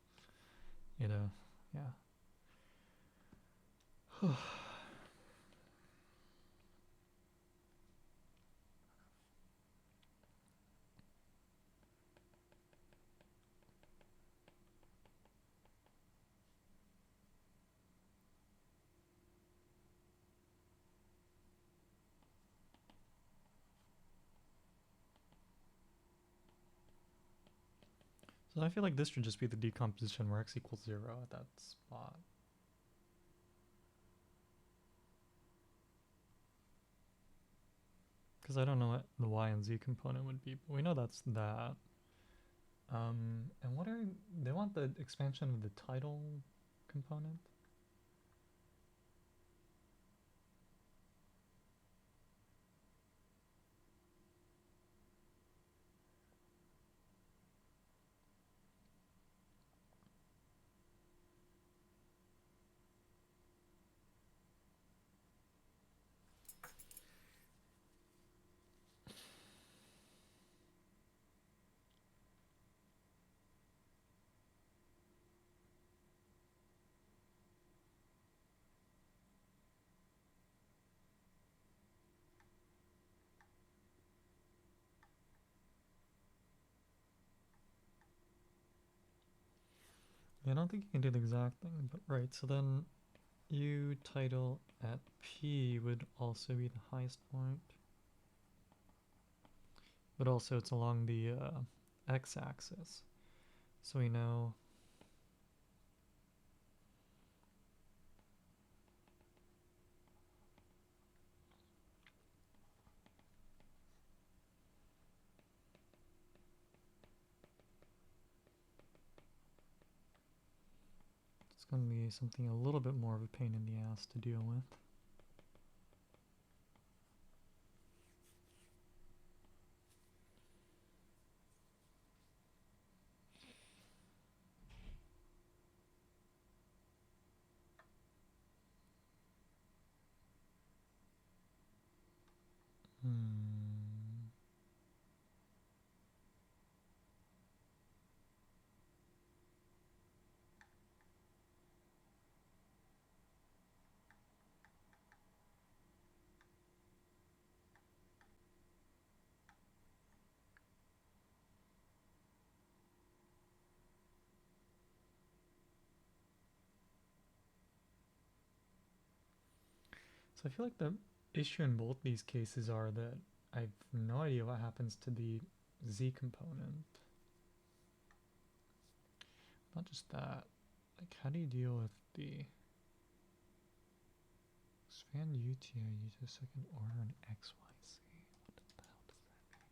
Yeah. So I feel like this should just be the decomposition where x equals 0 at that spot. Because I don't know what the y and z component would be, but we know that's that. And what are, they want the expansion of the tidal component? Yeah, I don't think you can do the exact thing, but right, so then u tidal at P would also be the highest point. But also it's along the x-axis. So we know it's going to be something a little bit more of a pain in the ass to deal with. So I feel like the issue in both these cases are that I have no idea what happens to the z component. Not just that, like how do you deal with the expand UTI to second order and XYZ? What the hell does that mean?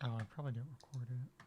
Oh, I probably didn't record it.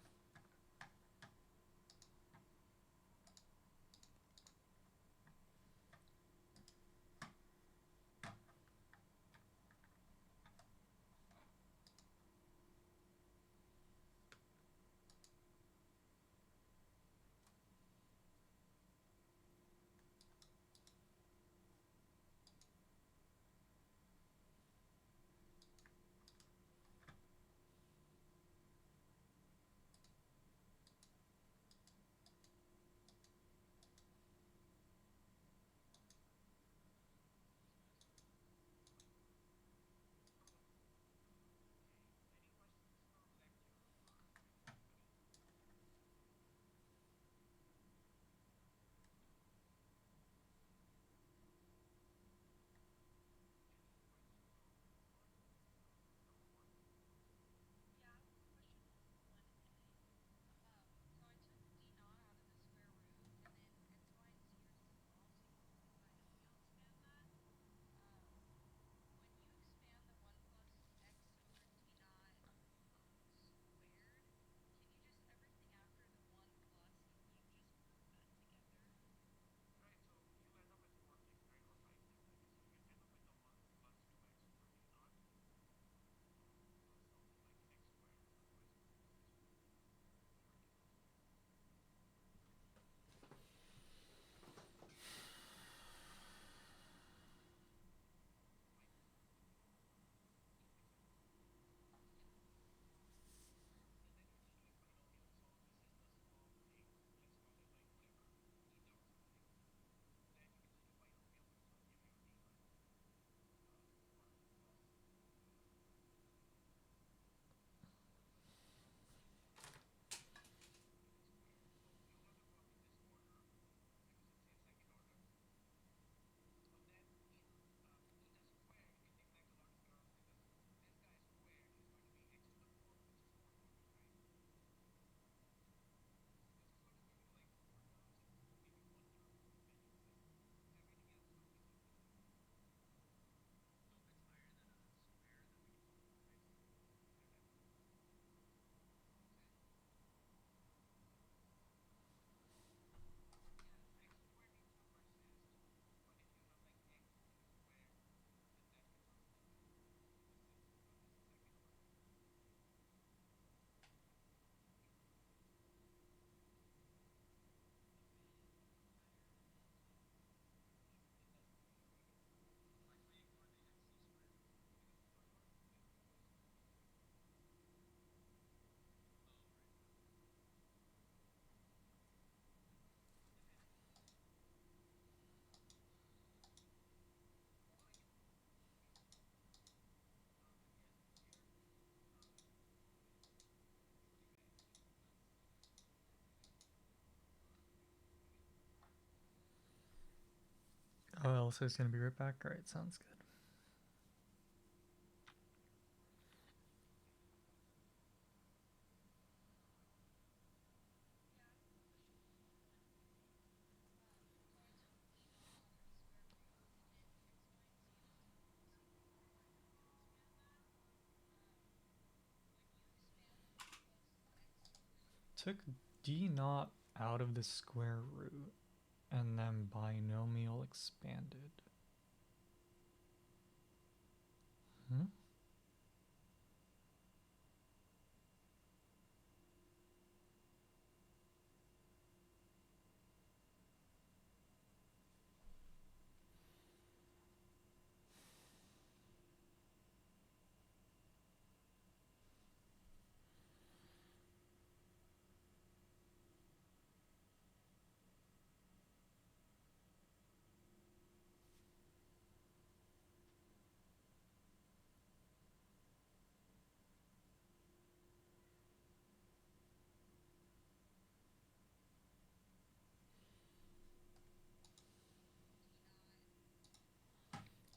Oh, Elsa's gonna be right back. Alright, sounds good. Took D naught out of the square root and then binomial expanded. Hmm?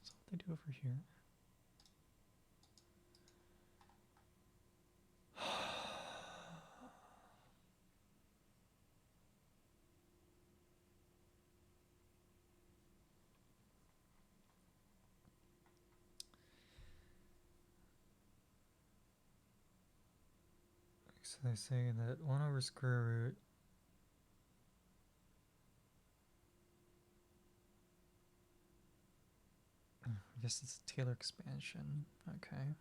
So what they do over here? So they say that 1 over square root I guess it's a Taylor expansion. Okay.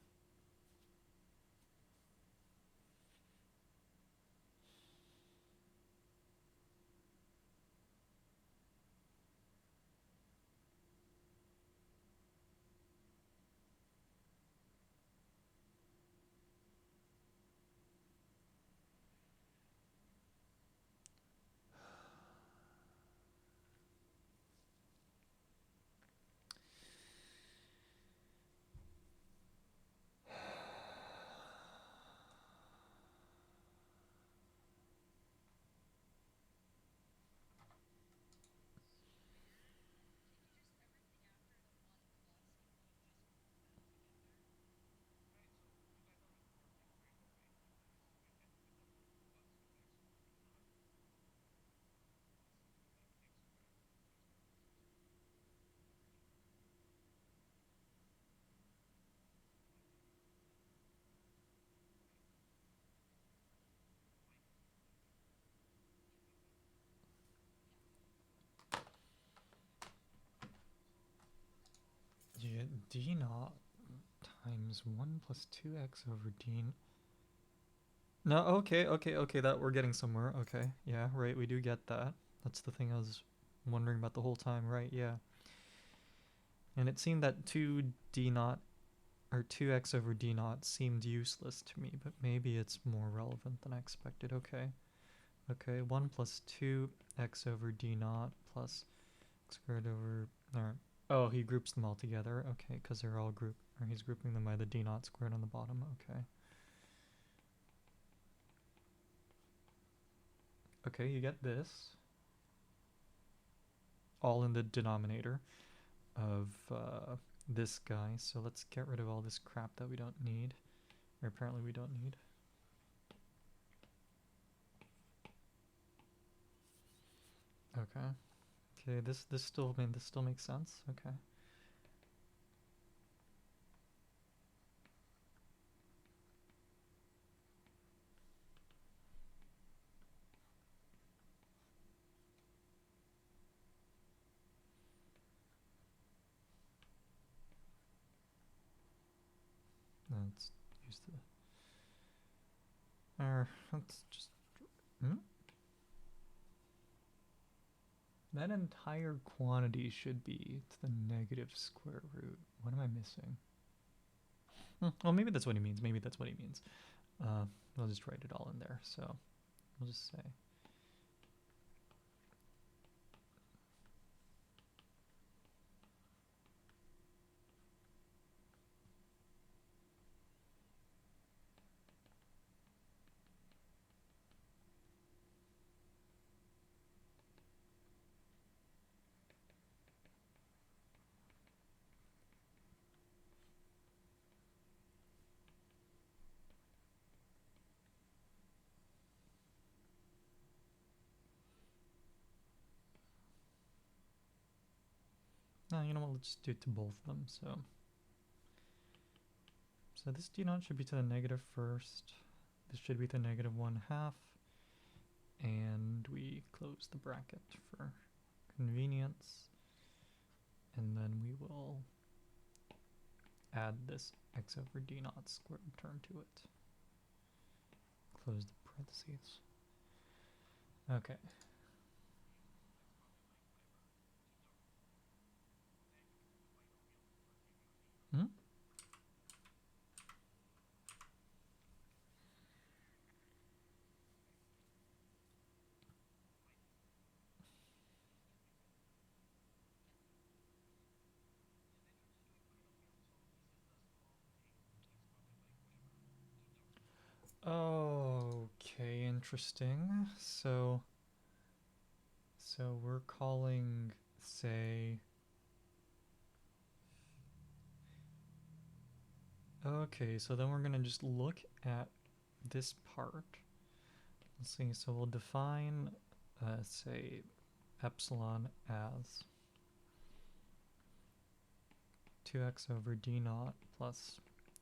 You get d naught times 1 plus 2x over d. No, okay, that we're getting somewhere. Okay, yeah, right, we do get that. That's the thing I was wondering about the whole time, right? Yeah. And it seemed that 2d naught or 2x over d naught seemed useless to me, but maybe it's more relevant than I expected. Okay. Okay, 1 plus 2x over d naught plus x squared over. Oh, he groups them all together. Okay, because they're all grouped. Or he's grouping them by the d naught squared on the bottom. Okay. Okay, you get this. All in the denominator of this guy. So let's get rid of all this crap that we don't need. Or apparently we don't need. Okay. Okay, this still makes sense. Okay. Let's use the. Let's just. That entire quantity should be to the negative square root. What am I missing? Well, maybe that's what he means. Maybe that's what he means. I'll just write it all in there. So we'll just say. No, you know what? Let's just do it to both of them. So this d naught should be to the negative first. This should be to negative 1/2. And we close the bracket for convenience. And then we will add this x over d naught squared term to it. Close the parentheses. Okay. Okay, interesting. So we're calling, say, okay, so then we're gonna just look at this part. Let's see, so we'll define, say, epsilon as 2x over d naught plus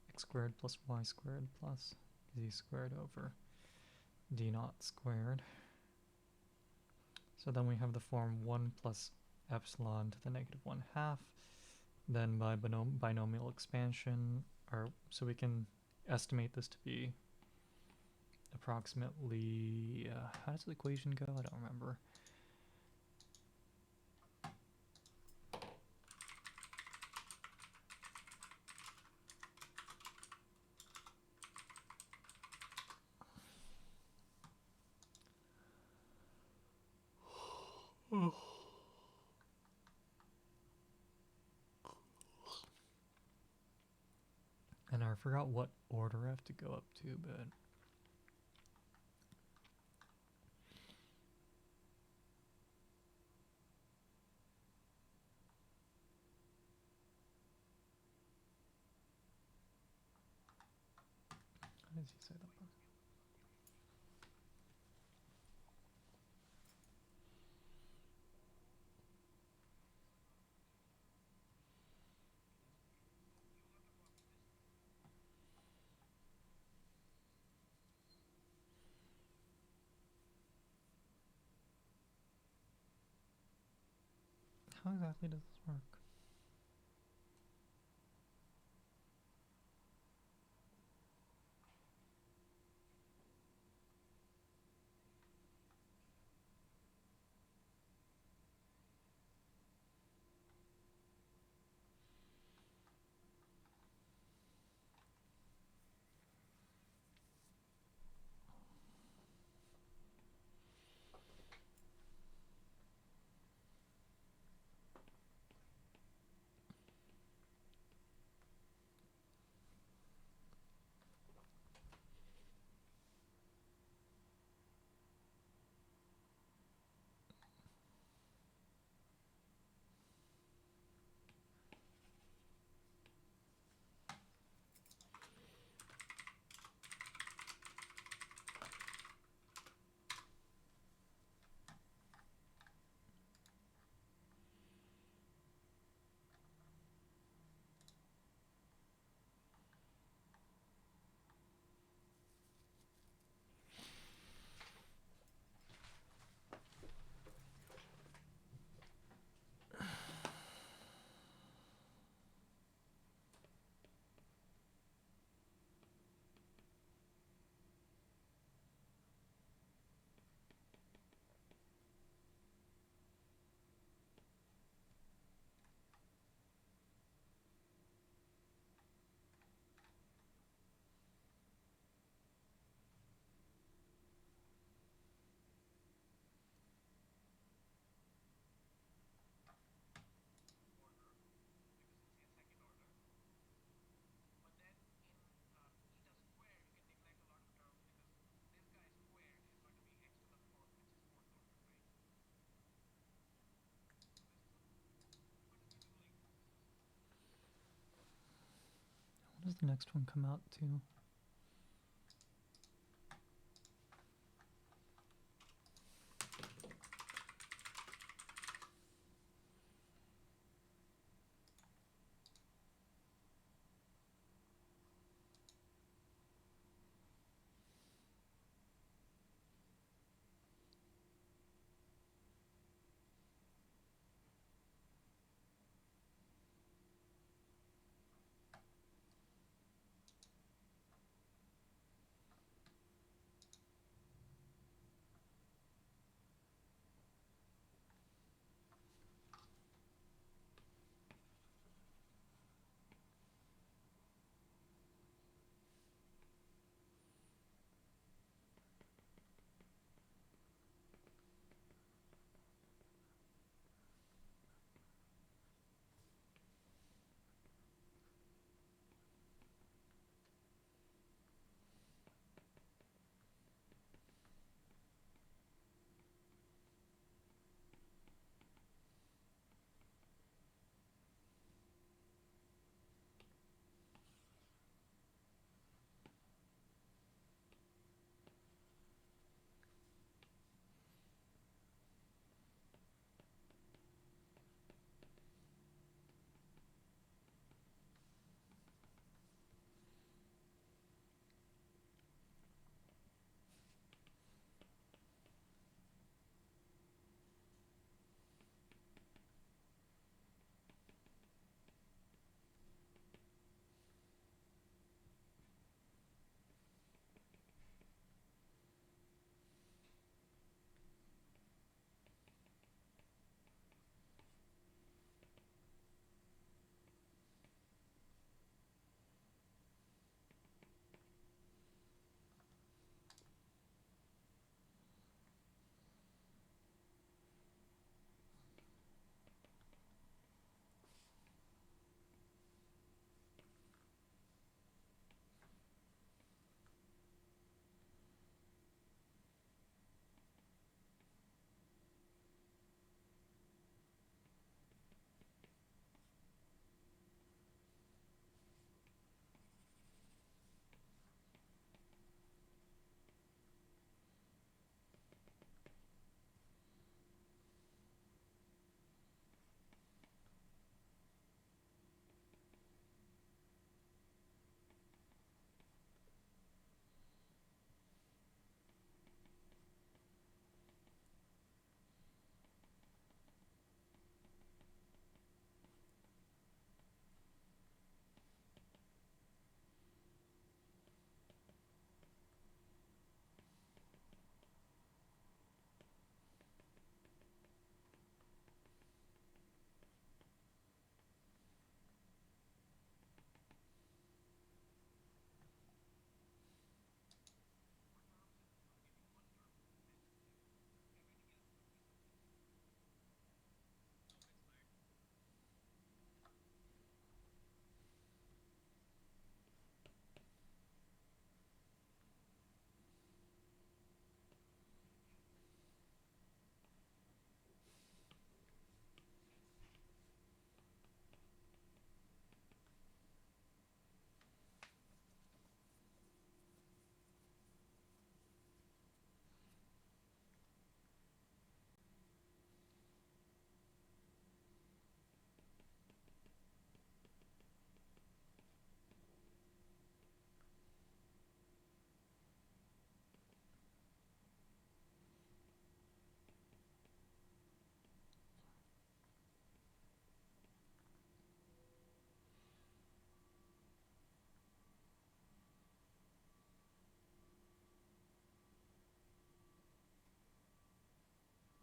x squared plus y squared plus z squared over d naught squared. So then we have the form 1 plus epsilon to the negative 1/2. Then by binomial expansion, so we can estimate this to be approximately, how does the equation go? I don't remember. And I forgot what order I have to go up to, but how does he say that? How exactly does this work? What does the next one come out to?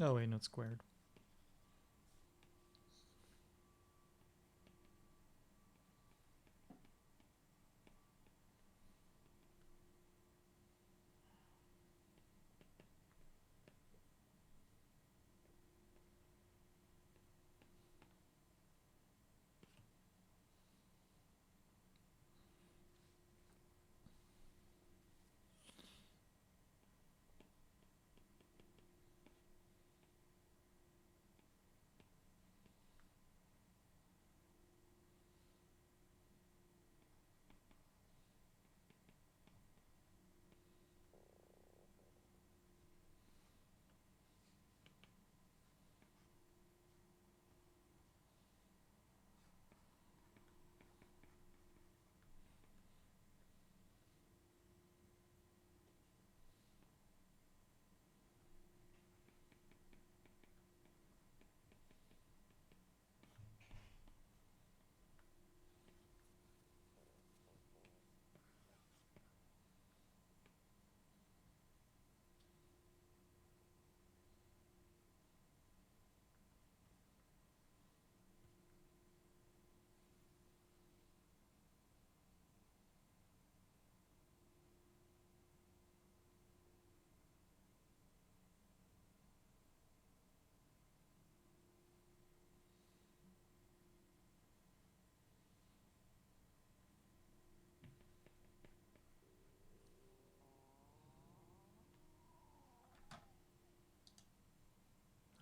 Oh wait, no, it's squared.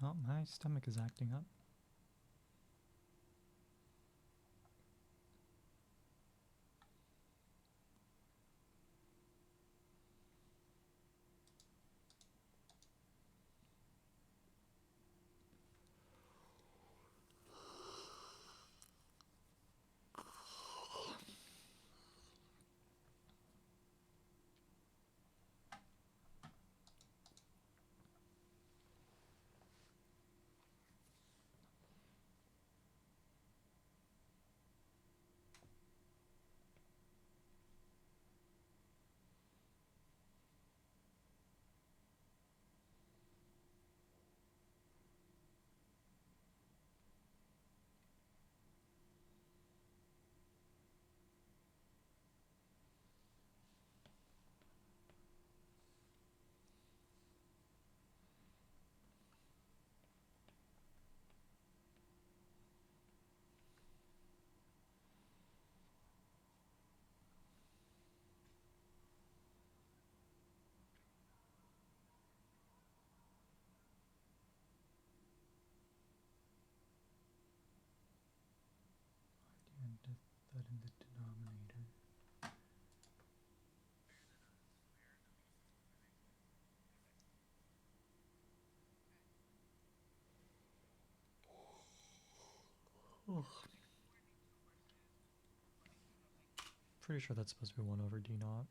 Oh, my stomach is acting up. And that in the denominator. Ugh. Pretty sure that's supposed to be 1 over d naught.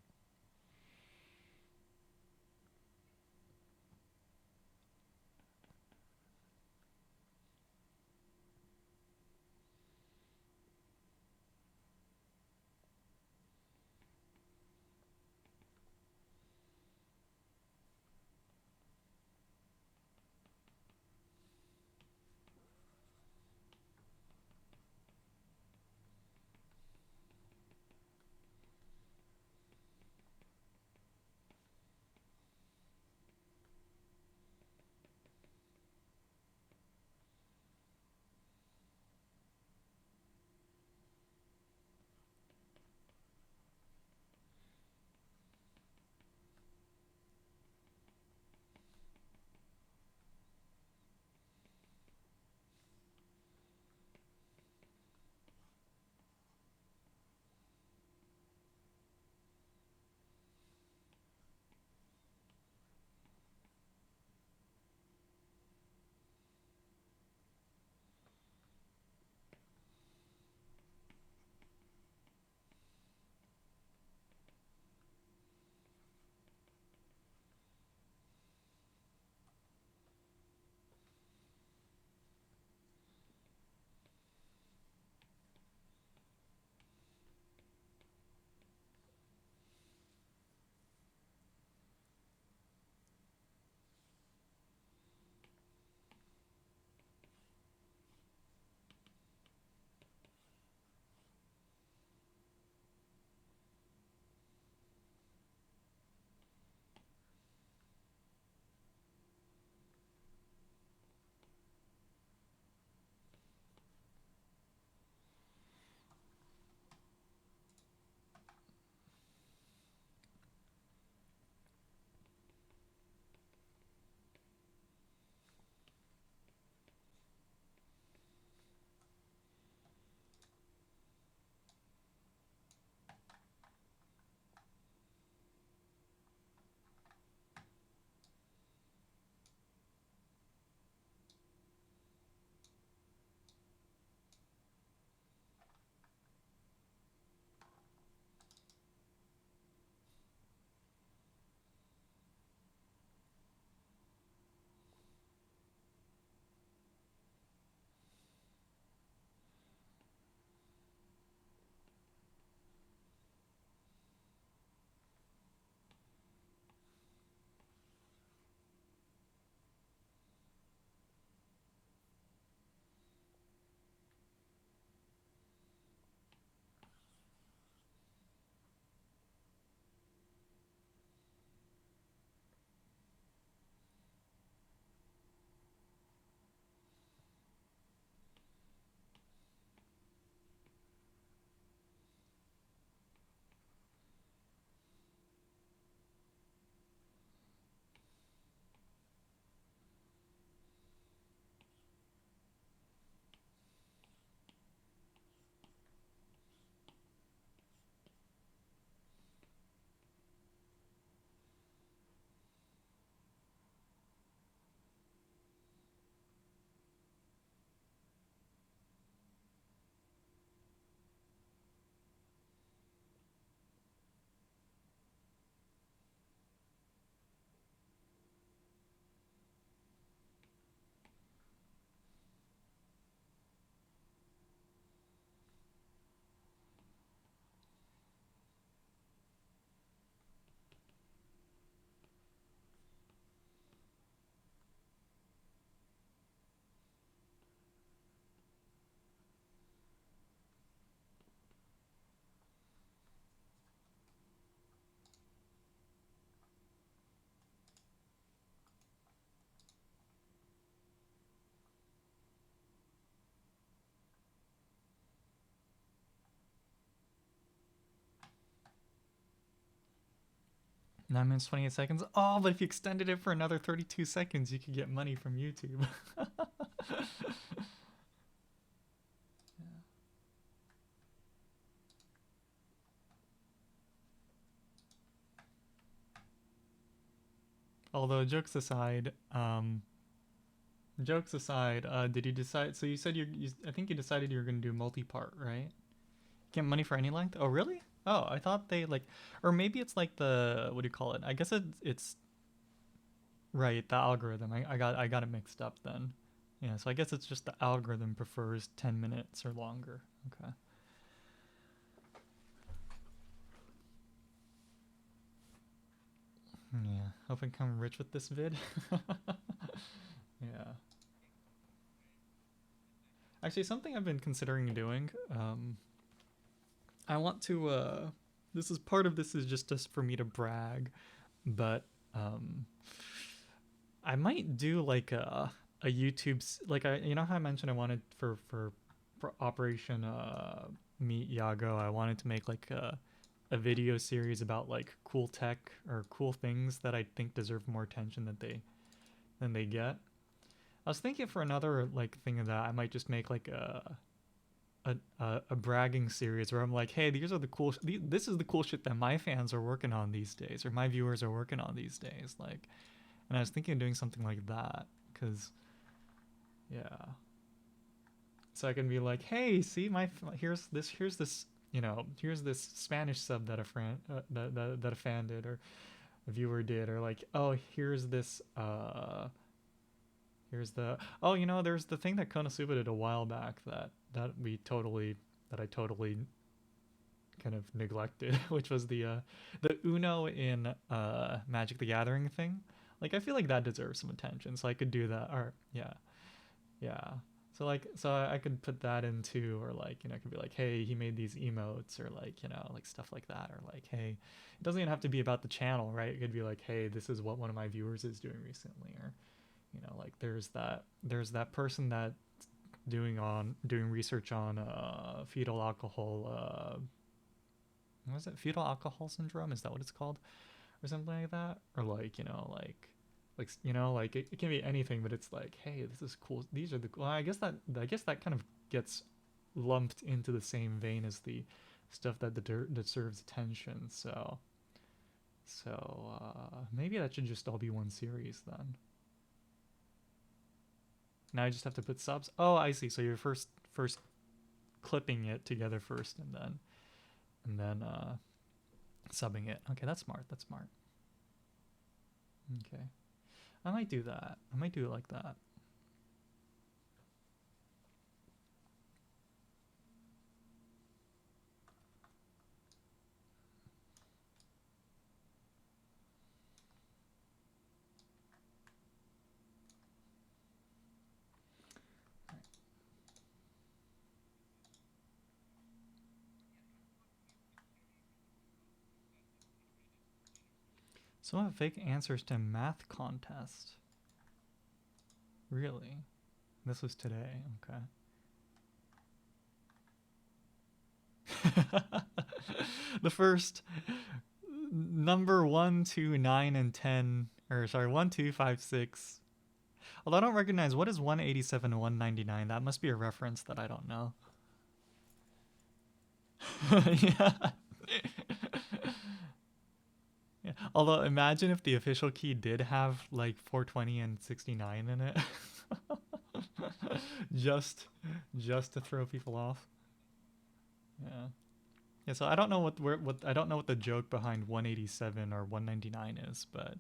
9 minutes 28 seconds. Oh, but if you extended it for another 32 seconds, you could get money from YouTube. Although jokes aside, did you decide? So you said I think you decided you were gonna do multi-part, right? Get money for any length? Oh, really? Oh, I thought they like, or maybe it's like the, what do you call it? I guess it's right, the algorithm. I got it mixed up then. Yeah, so I guess it's just the algorithm prefers 10 minutes or longer. Okay. Yeah, hope I become rich with this vid. Yeah. Actually, something I've been considering doing, I want to, this is part of this is just for me to brag, but, I might do like a YouTube's, like you know how I mentioned I wanted for Operation Meet Yago, I wanted to make like a video series about like cool tech or cool things that I think deserve more attention than they get. I was thinking for another like thing of that, I might just make like a bragging series where I'm like, hey, these are the cool. This is the cool shit that my fans are working on these days, or my viewers are working on these days. Like, and I was thinking of doing something like that, cause, yeah. So I can be like, hey, see here's this, you know, here's this Spanish sub that a fan that a fan did or a viewer did, or like, oh, here's this here's the, oh, you know, there's the thing that Konosuba did a while back that I totally kind of neglected, which was the Uno in Magic the Gathering thing. Like I feel like that deserves some attention, so I could do that. Or yeah, yeah. So like, so I could put that into, or like, you know, it could be like, hey, he made these emotes, or like, you know, like stuff like that, or like, hey, it doesn't even have to be about the channel, right? It could be like, hey, this is what one of my viewers is doing recently, or you know, like there's that person that doing research on fetal alcohol what is it, fetal alcohol syndrome, is that what it's called, or something like that, or like, you know, like you know, like it can be anything, but it's like, hey, this is cool, these are the, well, I guess that kind of gets lumped into the same vein as the stuff that deserves attention. So maybe that should just all be one series then. Now I just have to put subs. Oh, I see. So you're first clipping it together first, and then subbing it. Okay, that's smart. That's smart. Okay, I might do that. I might do it like that. Some of fake answers to math contest. Really? This was today. Okay. The first number 1, 2, 9, and 10, or sorry, 1, 2, 5, 6. Although I don't recognize, what is 187 and 199? That must be a reference that I don't know. Yeah. Yeah. Although imagine if the official key did have like 420 and 69 in it. just just to throw people off. Yeah. Yeah, so I don't know what I don't know what the joke behind 187 or 199 is, but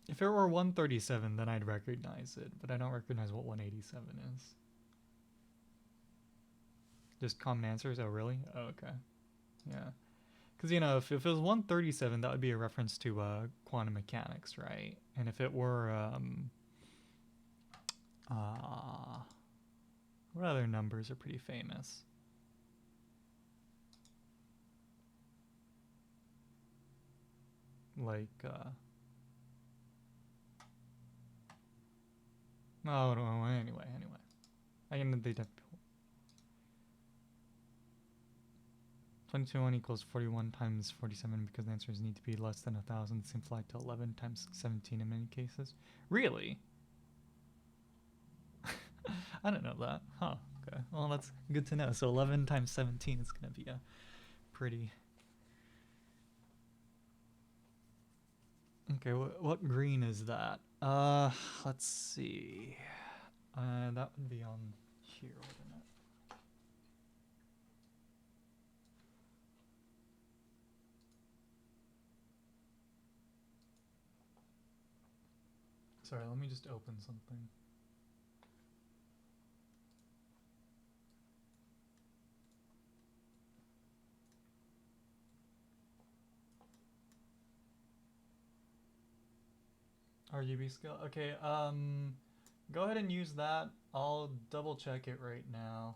if it were 137, then I'd recognize it, but I don't recognize what 187 is. Just common answers? Oh, really? Oh, okay. Yeah. Because, you know, if it was 137, that would be a reference to quantum mechanics, right? And if it were, what other numbers are pretty famous? Like, oh, no, anyway. I can they 2021 equals 41 times 47 because the answers need to be less than 1,000. It seems like to 11 times 17 in many cases. Really? I don't know that. Huh. Okay. Well, that's good to know. So 11 times 17 is going to be a pretty... Okay, what green is that? Let's see. That would be on here, wouldn't it? Sorry, let me just open something. RGB scale. Okay, go ahead and use that. I'll double check it right now.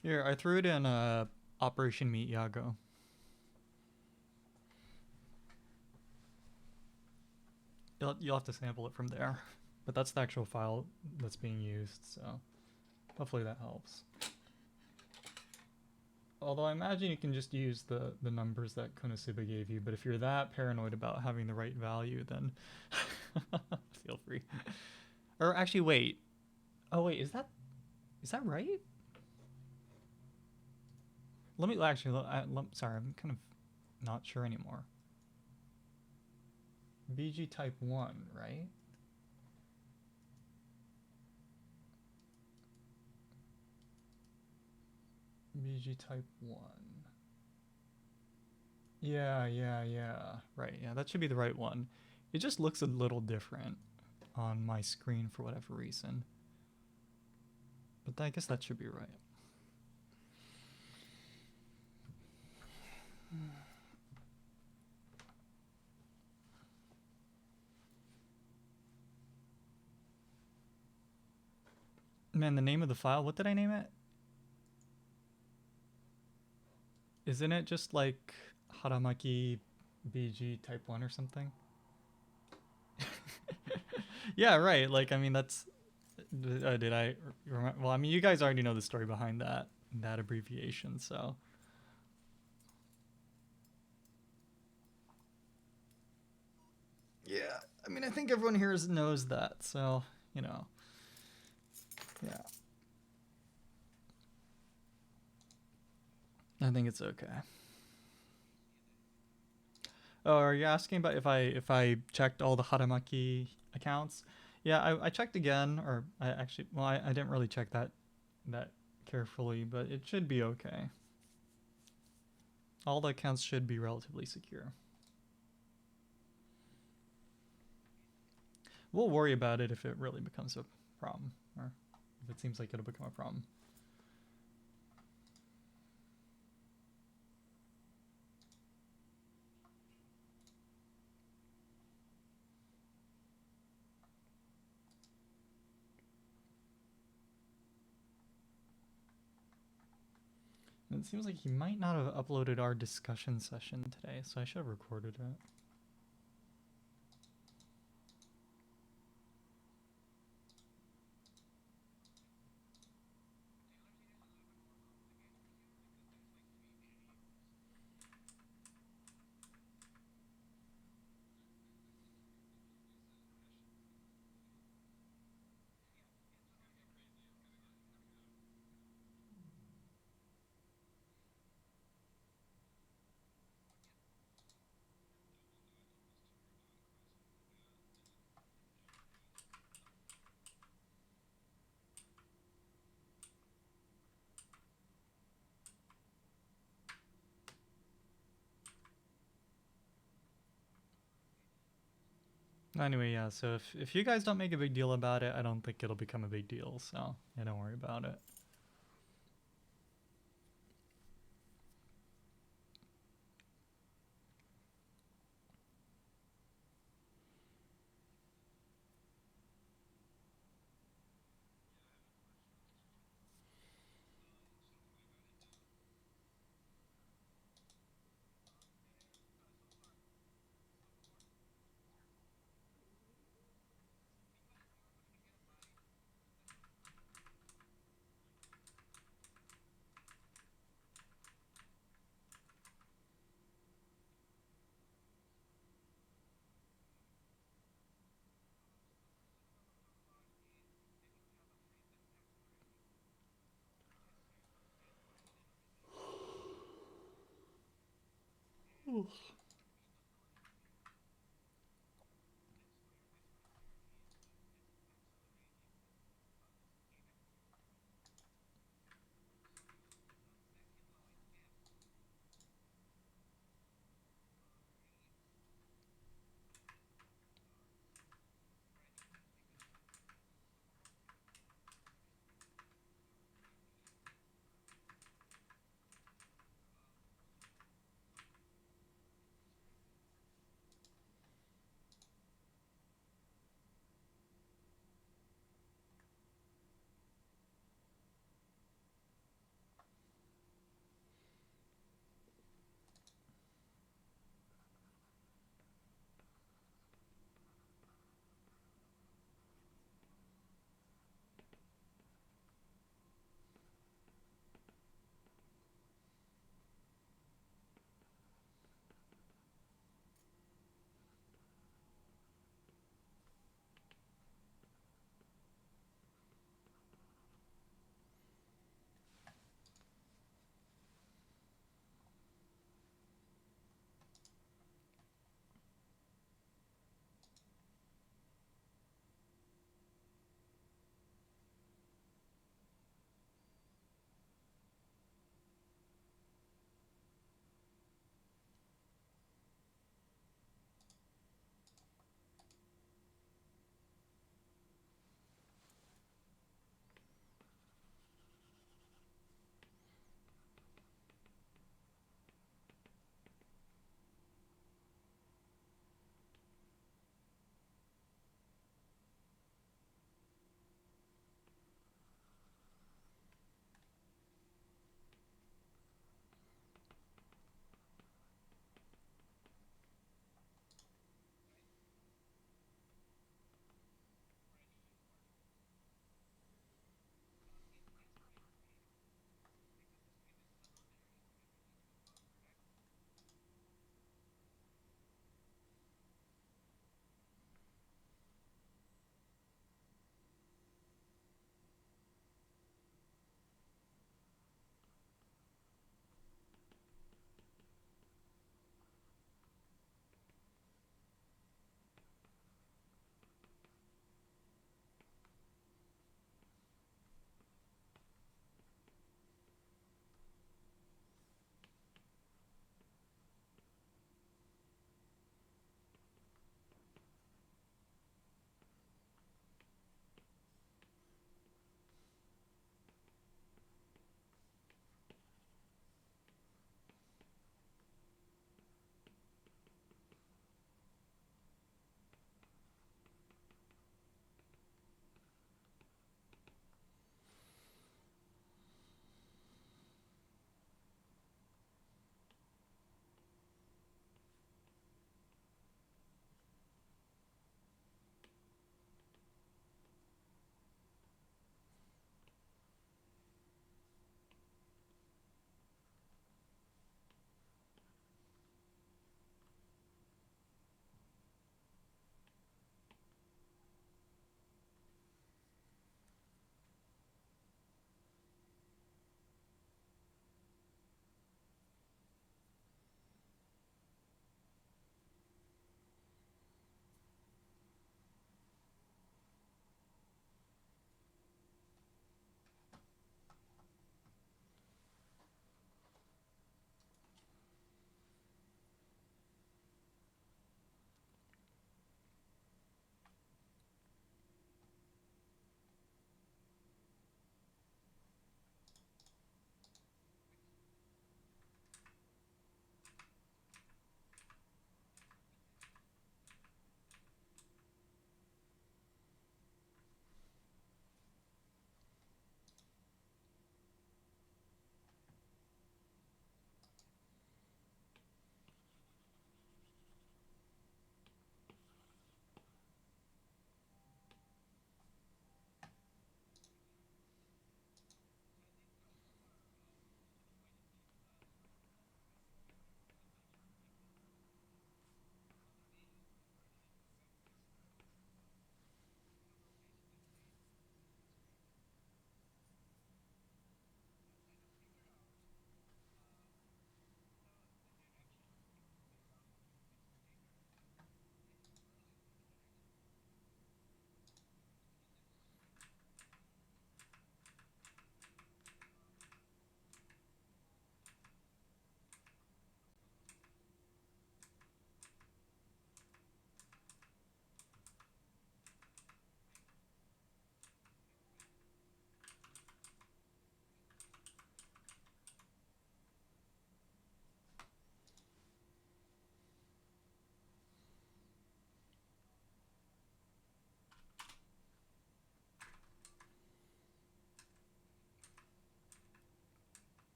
Here, I threw it in Operation Meet Yago. You'll have to sample it from there, but that's the actual file that's being used, so hopefully that helps. Although I imagine you can just use the numbers that Konosuba gave you, but if you're that paranoid about having the right value, then feel free. Or actually, wait. Oh wait, is that right? Let me actually. Sorry, I'm kind of not sure anymore. BG type 1, right? BG type 1. Yeah. Right, yeah, that should be the right one. It just looks a little different on my screen for whatever reason. But I guess that should be right. Man, the name of the file, what did I name it? Isn't it just like Haramaki BG type 1 or something? Yeah, right. Like, I mean, that's... did I remember? Well, I mean, you guys already know the story behind that abbreviation, so... Yeah, I mean, I think everyone here knows that, so, you know. Yeah. I think it's okay. Oh, are you asking about if I checked all the Haramaki accounts? Yeah, I checked again, or I actually, well, I didn't really check that carefully, but it should be okay. All the accounts should be relatively secure. We'll worry about it if it really becomes a problem, or if it seems like it'll become a problem. And it seems like he might not have uploaded our discussion session today, so I should have recorded it. Anyway, yeah, so if you guys don't make a big deal about it, I don't think it'll become a big deal, so yeah, don't worry about it.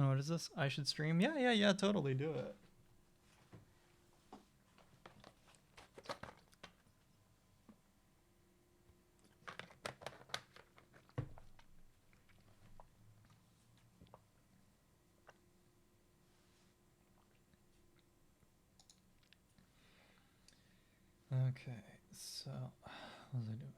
Oh, what is this? I should stream? Yeah, totally do it. Okay, so what was I doing?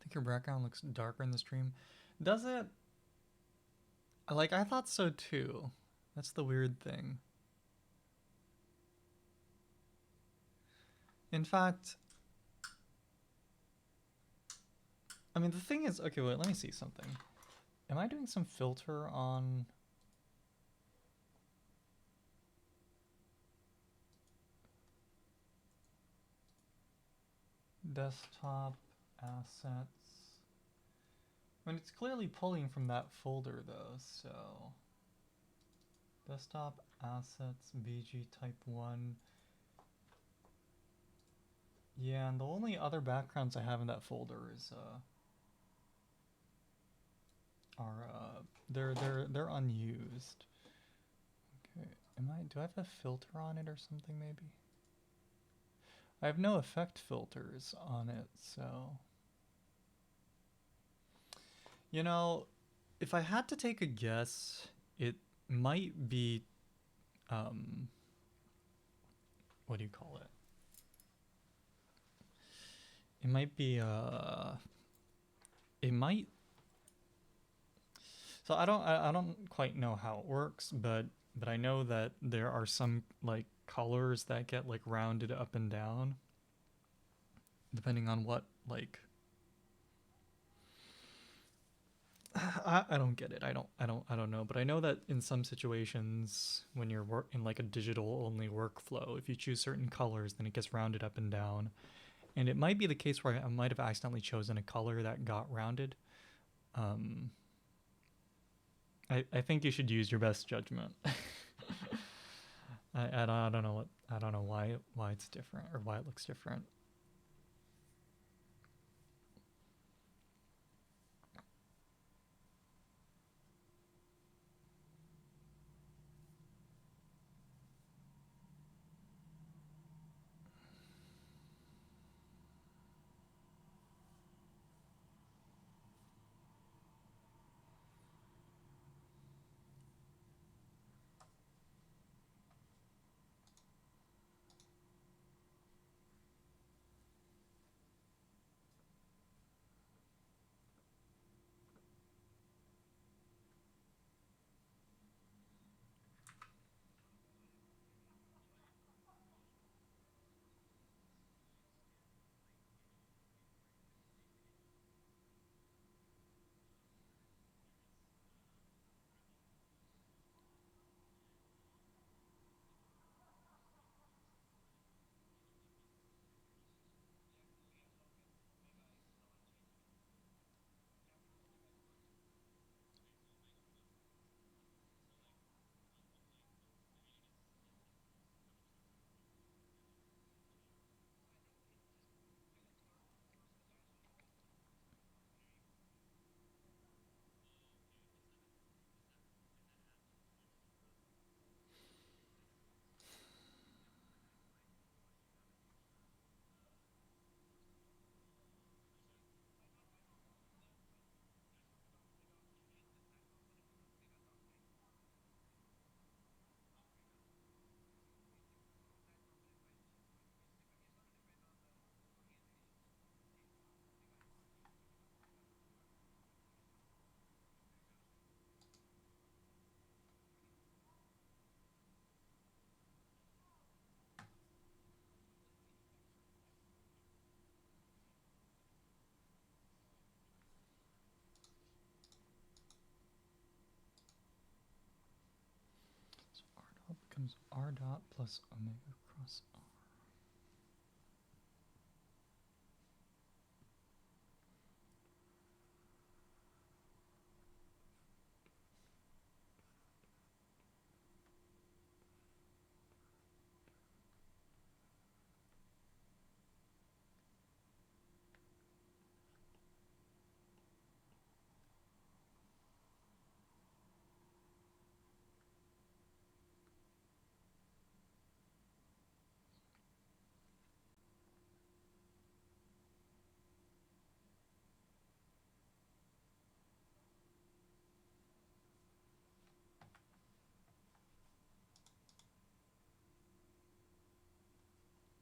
I think your background looks darker in the stream. Does it? Like, I thought so too. That's the weird thing. In fact, I mean, the thing is, okay, wait, let me see something. Am I doing some filter on... desktop assets? I mean, it's clearly pulling from that folder though, so... desktop assets, BG type 1. Yeah, and the only other backgrounds I have in that folder is, they're unused. Okay, do I have a filter on it or something maybe? I have no effect filters on it, so... You know, if I had to take a guess, it might be, what do you call it? It might be, it might... So I don't quite know how it works, but I know that there are some, like, colors that get, like, rounded up and down, depending on what, like... I don't get it. I don't know. But I know that in some situations, when you're in like a digital only workflow, if you choose certain colors, then it gets rounded up and down. And it might be the case where I might have accidentally chosen a color that got rounded. I think you should use your best judgment. I don't know why it's different or why it looks different. becomes r dot plus omega cross r.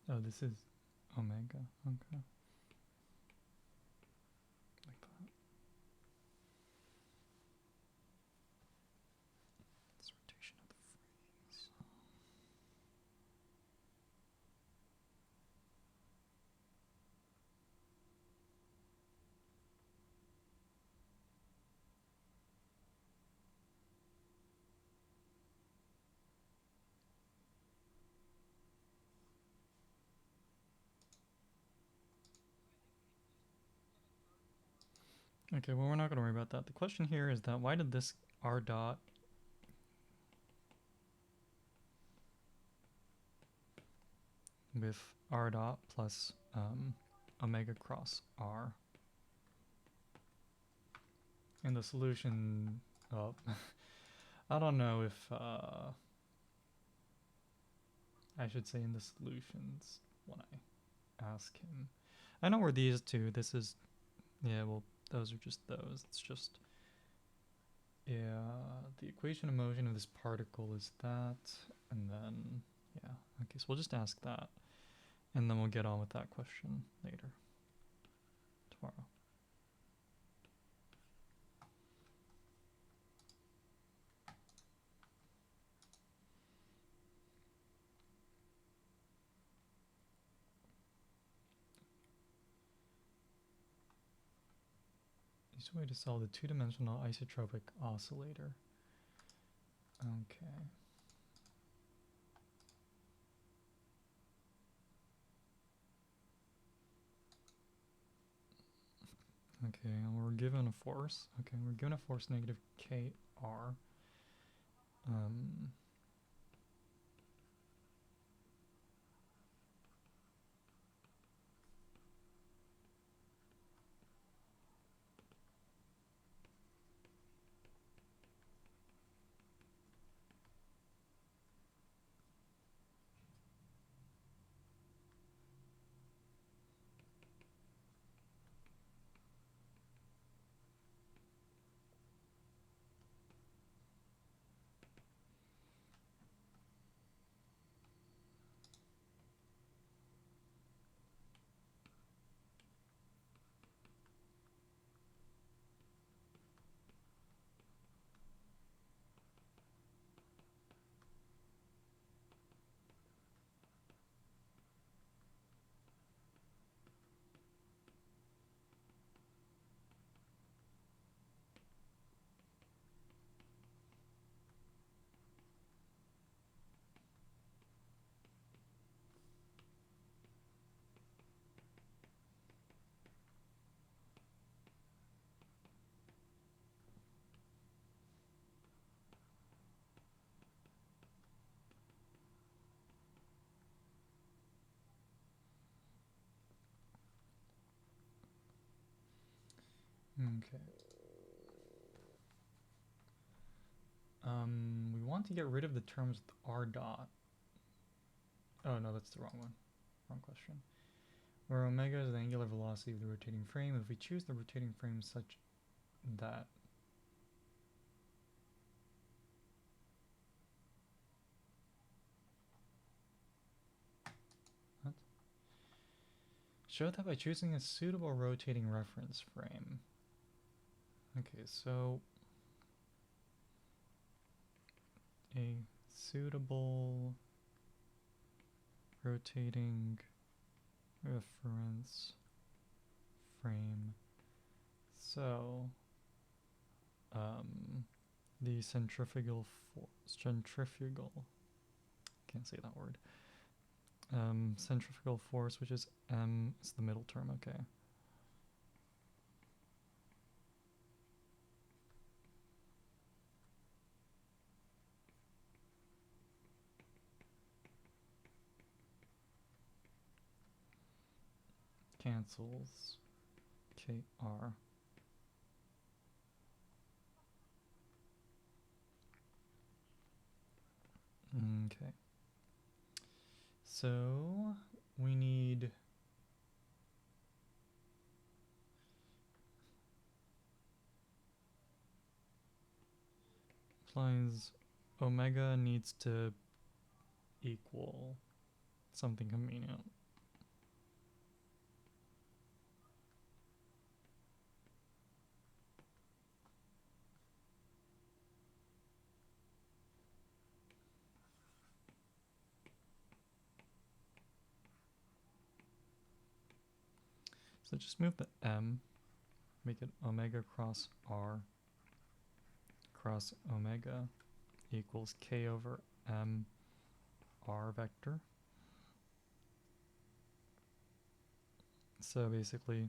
Oh, this is omega. Okay. Like that. It's rotation of the frames. Okay, well, we're not going to worry about that. The question here is that why did this r dot with r dot plus omega cross r? And the solution, I don't know if I should say in the solutions when I ask him. I know where these two, this is, yeah, well, those are just those. It's just, yeah, the equation of motion of this particle is that, and then, yeah, okay, so we'll just ask that, and then we'll get on with that question later, tomorrow. Easy way to solve the two-dimensional isotropic oscillator. Okay. Okay, and we're given a force. Okay, we're given a force negative kr. Okay. We want to get rid of the terms with r dot. Oh no, that's the wrong one. Wrong question. Where omega is the angular velocity of the rotating frame. If we choose the rotating frame such that show that by choosing a suitable rotating reference frame. Okay, so a suitable rotating reference frame. So the centrifugal force, can't say that word. Centrifugal force, which is M, it's the middle term, okay. Cancels KR. Okay. So we need implies omega needs to equal something convenient. So just move the M, make it omega cross R cross omega equals K over M R vector. So basically,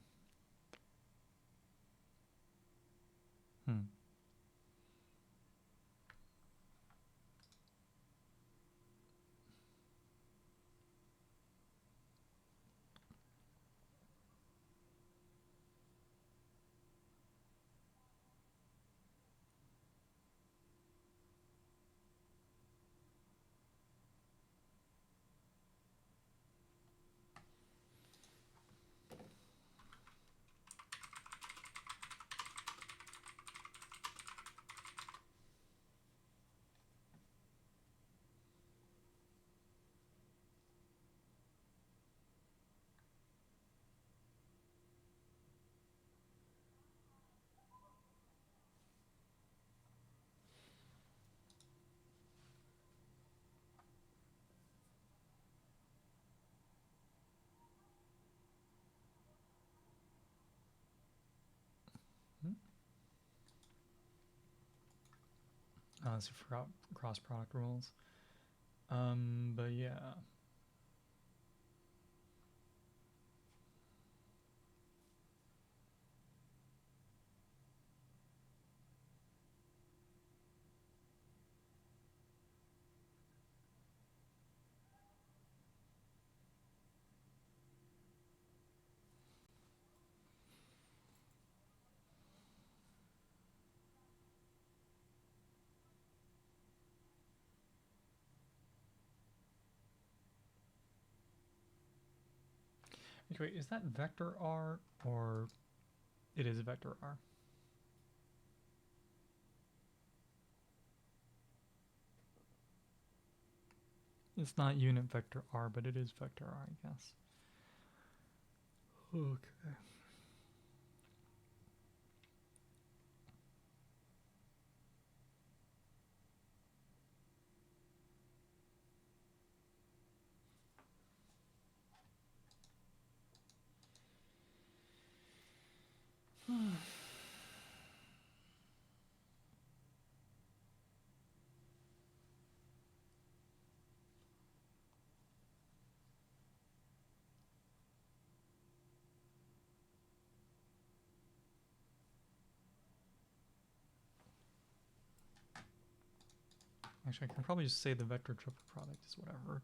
so forgot cross product rules. But yeah. Wait, is that vector R or it is vector R? It's not unit vector R, but it is vector R, I guess. Okay. Actually, I can probably just say the vector triple product is whatever.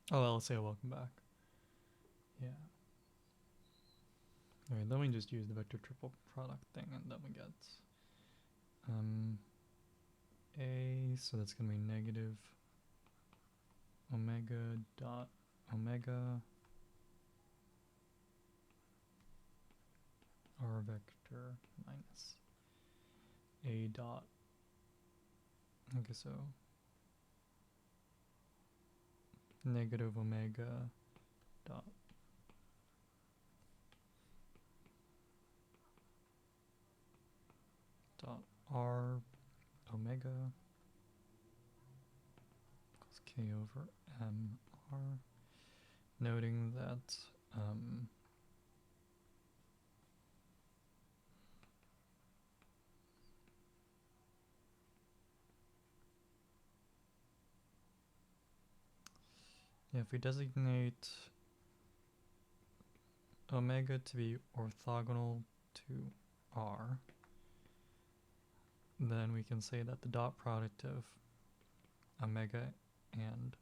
Oh, LSA, welcome back. Yeah. Alright, then we just use the vector triple product thing, and then we get A, so that's going to be negative omega dot omega r vector minus A dot, I guess so, negative omega dot r omega equals k over m r, noting that yeah, if we designate omega to be orthogonal to r, then we can say that the dot product of omega and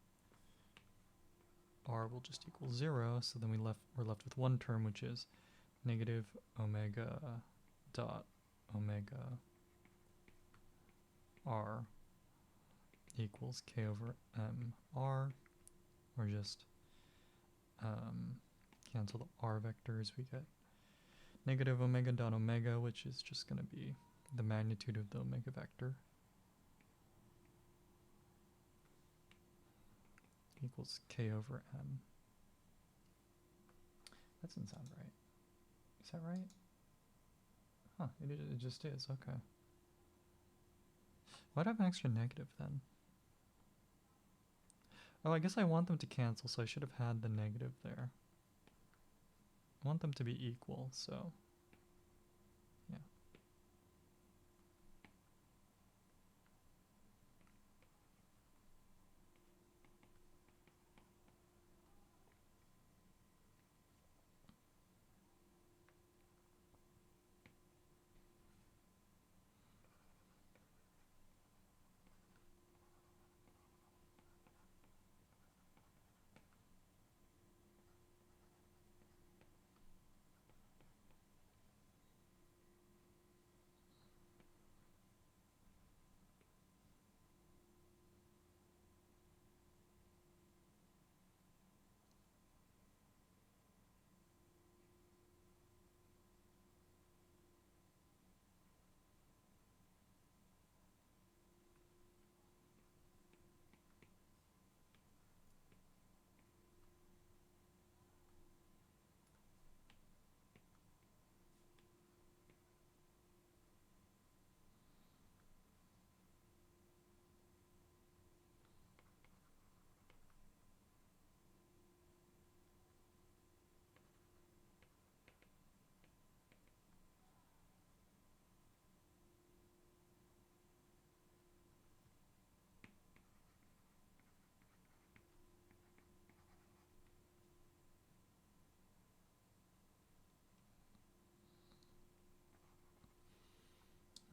r will just equal 0, so then we're left with one term, which is negative omega dot omega r equals k over m r, or just cancel the r vectors. We get negative omega dot omega, which is just going to be the magnitude of the omega vector, equals k over m. That doesn't sound right. Is that right? Huh, it just is, okay. Why'd I have an extra negative then? Oh, I guess I want them to cancel, so I should have had the negative there. I want them to be equal, so yeah.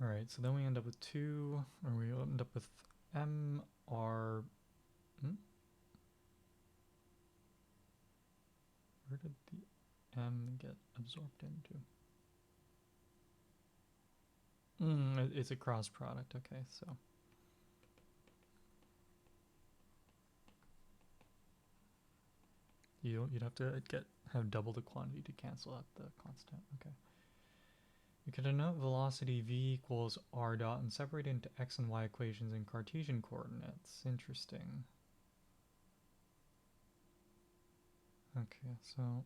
Alright, so then we end up with we end up with m r. Where did the m get absorbed into? It's a cross product, okay, so. You'd have to have double the quantity to cancel out the constant, okay. We can denote velocity v equals r dot and separate it into x and y equations in Cartesian coordinates. Interesting. Okay, so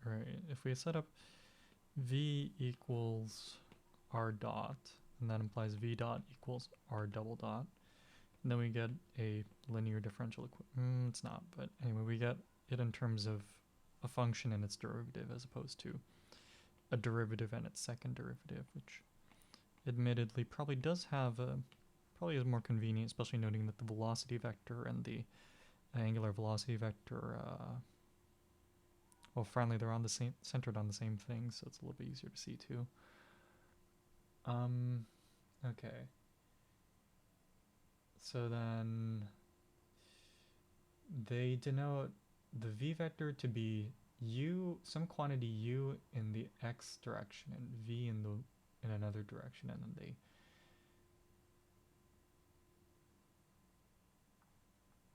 right, if we set up v equals r dot, and that implies v dot equals r double dot, and then we get a linear differential equation. It's not, but anyway, we get it in terms of a function and its derivative as opposed to a derivative and its second derivative, which admittedly probably does have probably is more convenient, especially noting that the velocity vector and the angular velocity vector, well, finally they're on the same, centered on the same thing, so it's a little bit easier to see too. Okay. So then they denote the v vector to be u, some quantity u in the x direction and v in another direction, and then they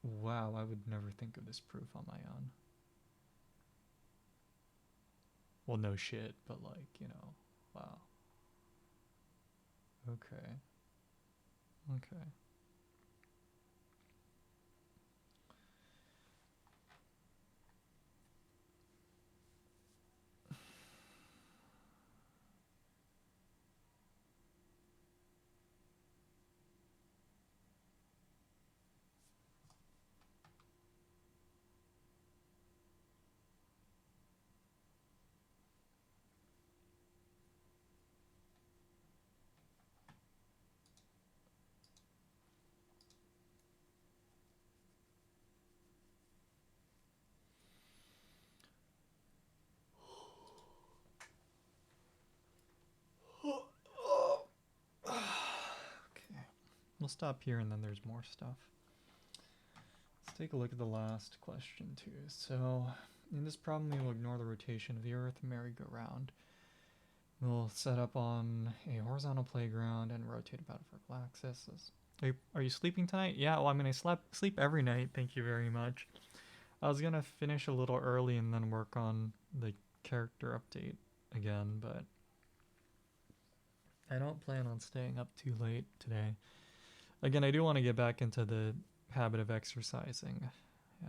wow, I would never think of this proof on my own. Well, no shit, but like, you know, wow. Okay. Okay. Okay. We'll stop here and then there's more stuff. Let's take a look at the last question too. So, in this problem, we will ignore the rotation of the Earth merry-go-round. We'll set up on a horizontal playground and rotate about a vertical axis. Are you sleeping tonight? Yeah, well, I mean, I sleep every night. Thank you very much. I was gonna finish a little early and then work on the character update again, but I don't plan on staying up too late today. Again, I do want to get back into the habit of exercising. Yeah.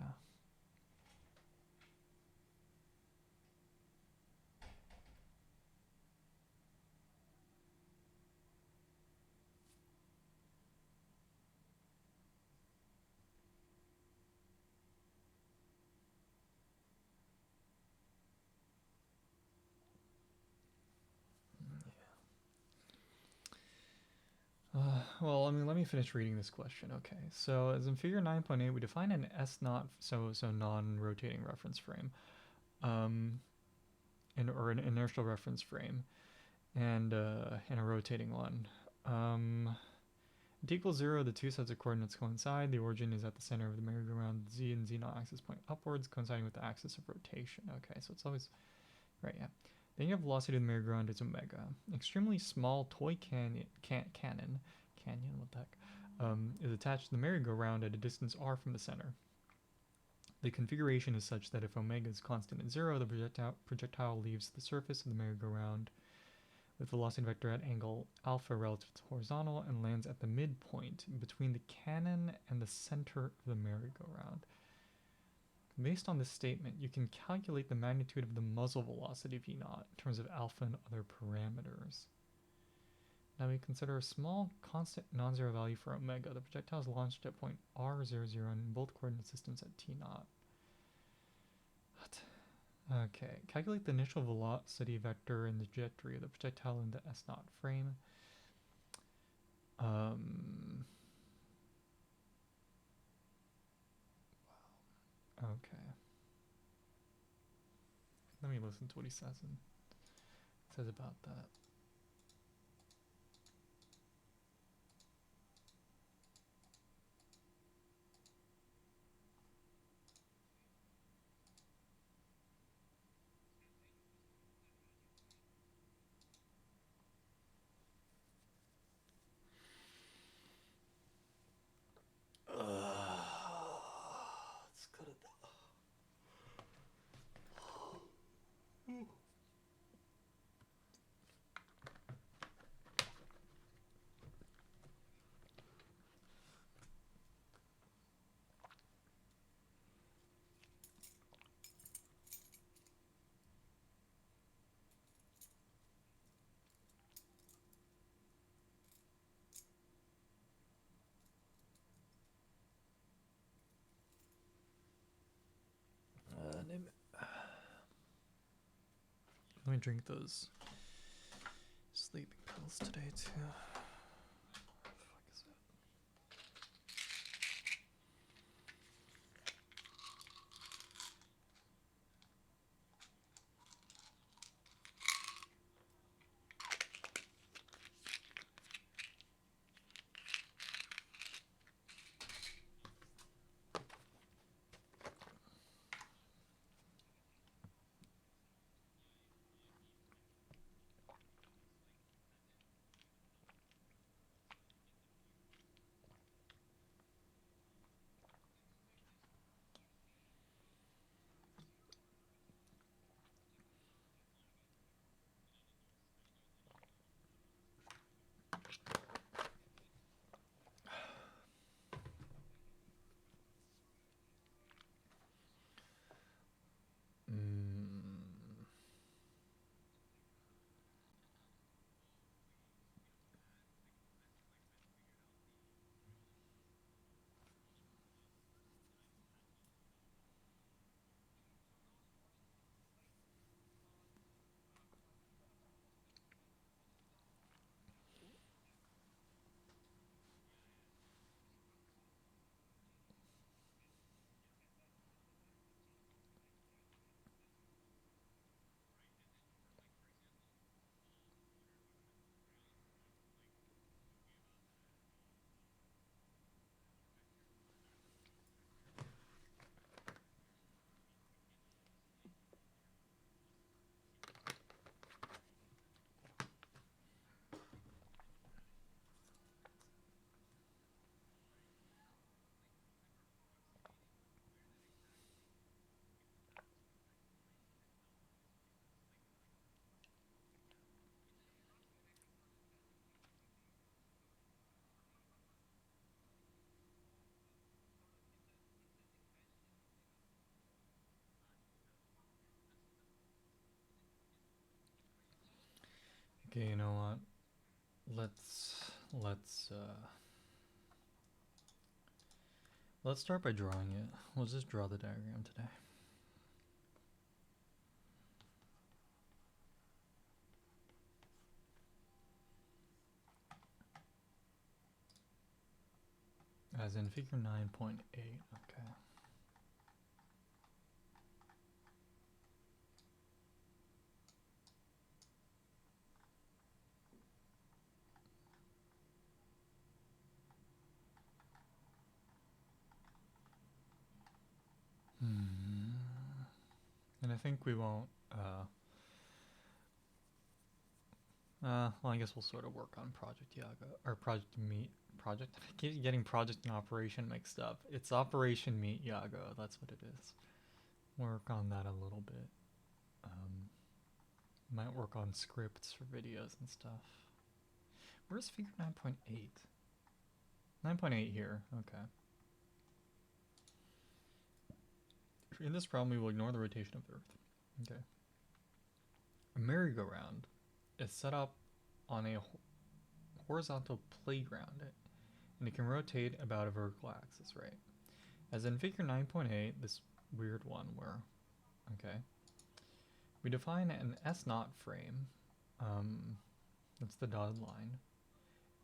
Well, I mean, let me finish reading this question. Okay, so as in figure 9.8, we define an S naught, so non-rotating reference frame, or an inertial reference frame, and a rotating one. It equals 0, the two sets of coordinates coincide. The origin is at the center of the merry-go-round. Z and Z naught axis point upwards, coinciding with the axis of rotation. Okay, so it's always right. Yeah. The angular velocity of the merry-go-round is omega. Extremely small toy canyon, what the heck, is attached to the merry-go-round at a distance r from the center. The configuration is such that if omega is constant at 0, the projectile leaves the surface of the merry-go-round with velocity vector at angle alpha relative to horizontal and lands at the midpoint between the cannon and the center of the merry-go-round. Based on this statement, you can calculate the magnitude of the muzzle velocity v naught in terms of alpha and other parameters. Now we consider a small constant non-zero value for omega. The projectile is launched at point r00 in both coordinate systems at t naught. What? Okay, calculate the initial velocity vector and the trajectory of the projectile in the S naught frame. Wow. Okay. Let me listen to what he says about that. Let's cut it. Let me drink those sleeping pills today too. What the fuck is it? Okay, you know what? Let's start by drawing it. We'll just draw the diagram today. As in figure 9.8, okay. And I think we won't, well, I guess we'll sort of work on Project Yaga, or Project Meet, I keep getting Project and Operation mixed up. It's Operation Meet Yaga, that's what it is. Work on that a little bit. Might work on scripts for videos and stuff. Where's figure 9.8? 9.8 here, okay. In this problem, we will ignore the rotation of the Earth. Okay. A merry-go-round is set up on a horizontal playground, and it can rotate about a vertical axis, right? As in figure 9.8, this weird one where, okay, we define an S0 frame, that's the dotted line,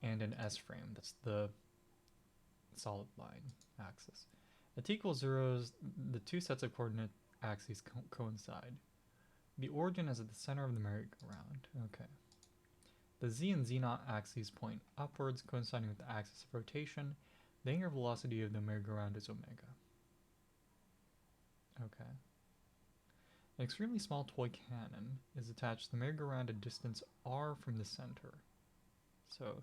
and an S frame, that's the solid line axis. At t equals 0, the two sets of coordinate axes coincide. The origin is at the center of the merry-go-round. Okay. The z and z0 axes point upwards, coinciding with the axis of rotation. The angular velocity of the merry-go-round is omega. Okay. An extremely small toy cannon is attached to the merry-go-round at distance r from the center. So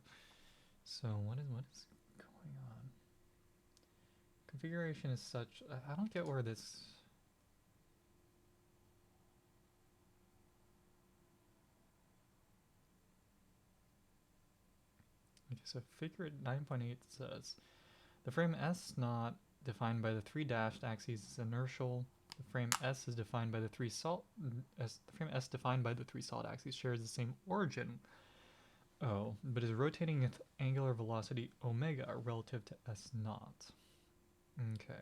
what is going on? Configuration is such. I don't get where this. Okay, so figure 9.8 says the frame S0 defined by the three dashed axes is inertial. The frame S is defined by the three solid. The frame S defined by the three solid axes shares the same origin. Oh, but is rotating with angular velocity omega relative to S0. Okay.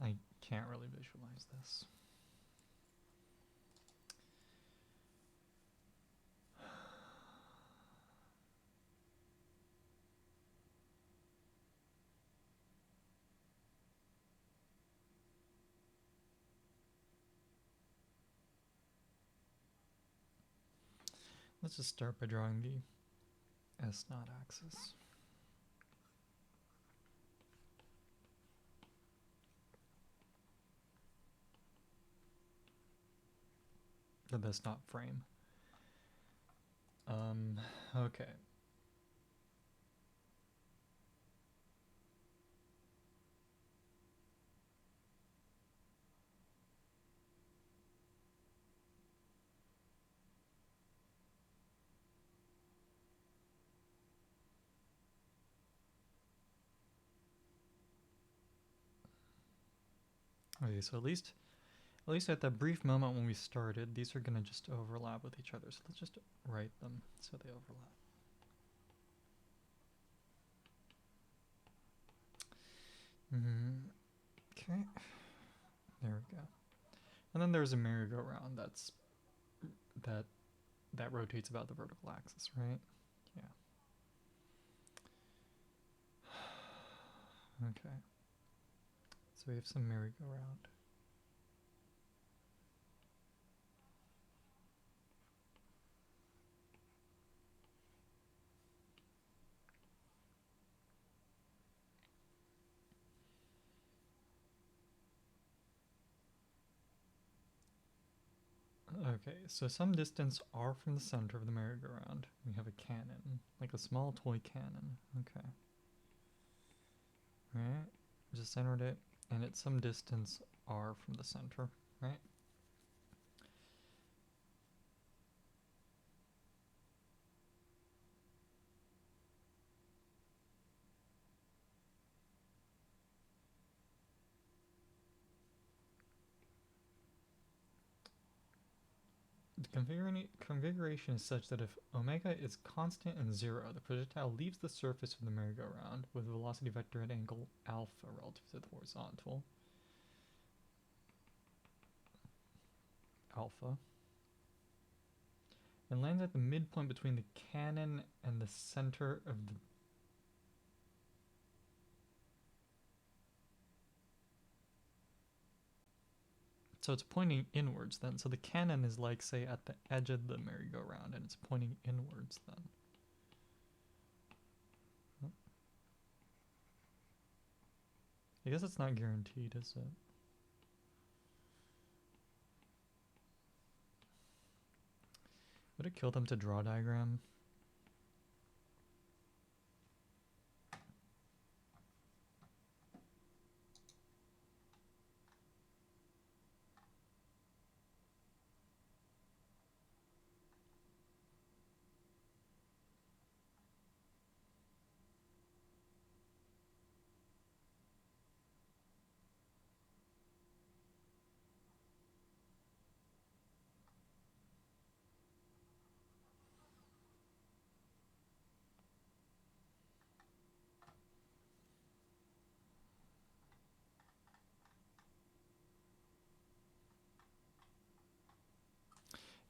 I can't really visualize this. Let's just start by drawing the S0 axis. The S0 frame. Okay. Okay, so at least at that brief moment when we started, these are going to just overlap with each other. So let's just write them so they overlap. Okay, there we go. And then there's a merry-go-round that rotates about the vertical axis, right? Yeah. Okay. So we have some merry-go-round. Okay, so some distance r from the center of the merry-go-round, we have a cannon, like a small toy cannon. Okay. Right, just centered it, and it's some distance r from the center, right? Configuration is such that if omega is constant and 0, the projectile leaves the surface of the merry-go-round with a velocity vector at angle alpha relative to the horizontal. Alpha. And lands at the midpoint between the cannon and the center of the... So it's pointing inwards then. So the cannon is like, say, at the edge of the merry-go-round, and it's pointing inwards then. I guess it's not guaranteed, is it? Would it kill them to draw a diagram?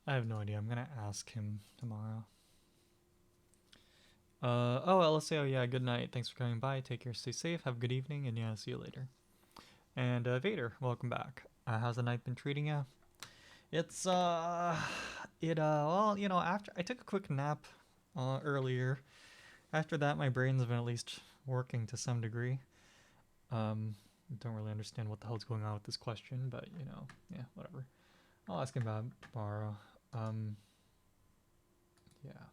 I have no idea. I'm gonna ask him tomorrow. Oh, LSAO, yeah, good night. Thanks for coming by. Take care, stay safe, have a good evening, and yeah, see you later. And Vader, welcome back. How's the night been treating you? It's well, you know, after I took a quick nap earlier. After that, my brain's been at least working to some degree. Don't really understand what the hell's going on with this question, but you know, yeah, whatever. I'll ask him about it tomorrow. Yeah.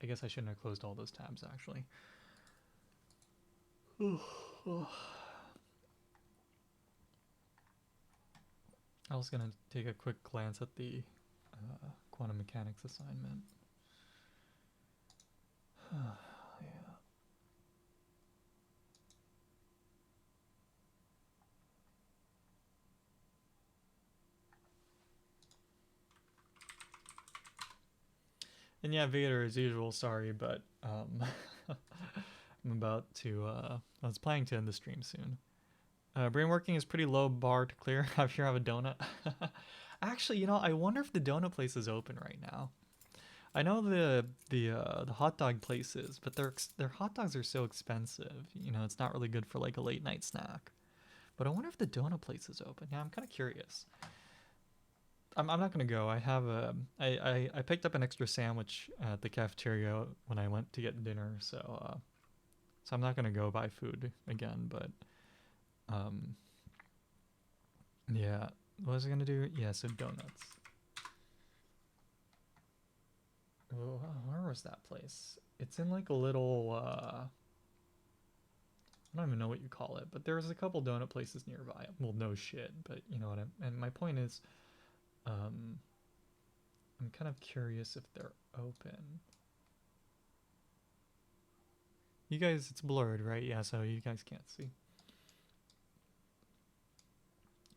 I guess I shouldn't have closed all those tabs, actually. I was gonna take a quick glance at the quantum mechanics assignment. Yeah. And yeah, Vader, as usual, sorry, but I'm about to, I was planning to end the stream soon. Brain working is pretty low bar to clear. I'm sure I have a donut. Actually, you know, I wonder if the donut place is open right now. I know the hot dog place is, but their hot dogs are so expensive. You know, it's not really good for like a late night snack. But I wonder if the donut place is open. Yeah, I'm kind of curious. I'm not gonna go. I have I picked up an extra sandwich at the cafeteria when I went to get dinner, so I'm not gonna go buy food again. But yeah, what was I gonna do? Yeah, so donuts. Oh, where was that place? It's in like a little I don't even know what you call it, but there's a couple donut places nearby. Well, no shit, but you know what and my point is, I'm kind of curious if they're open. You guys, it's blurred, right? Yeah, so you guys can't see.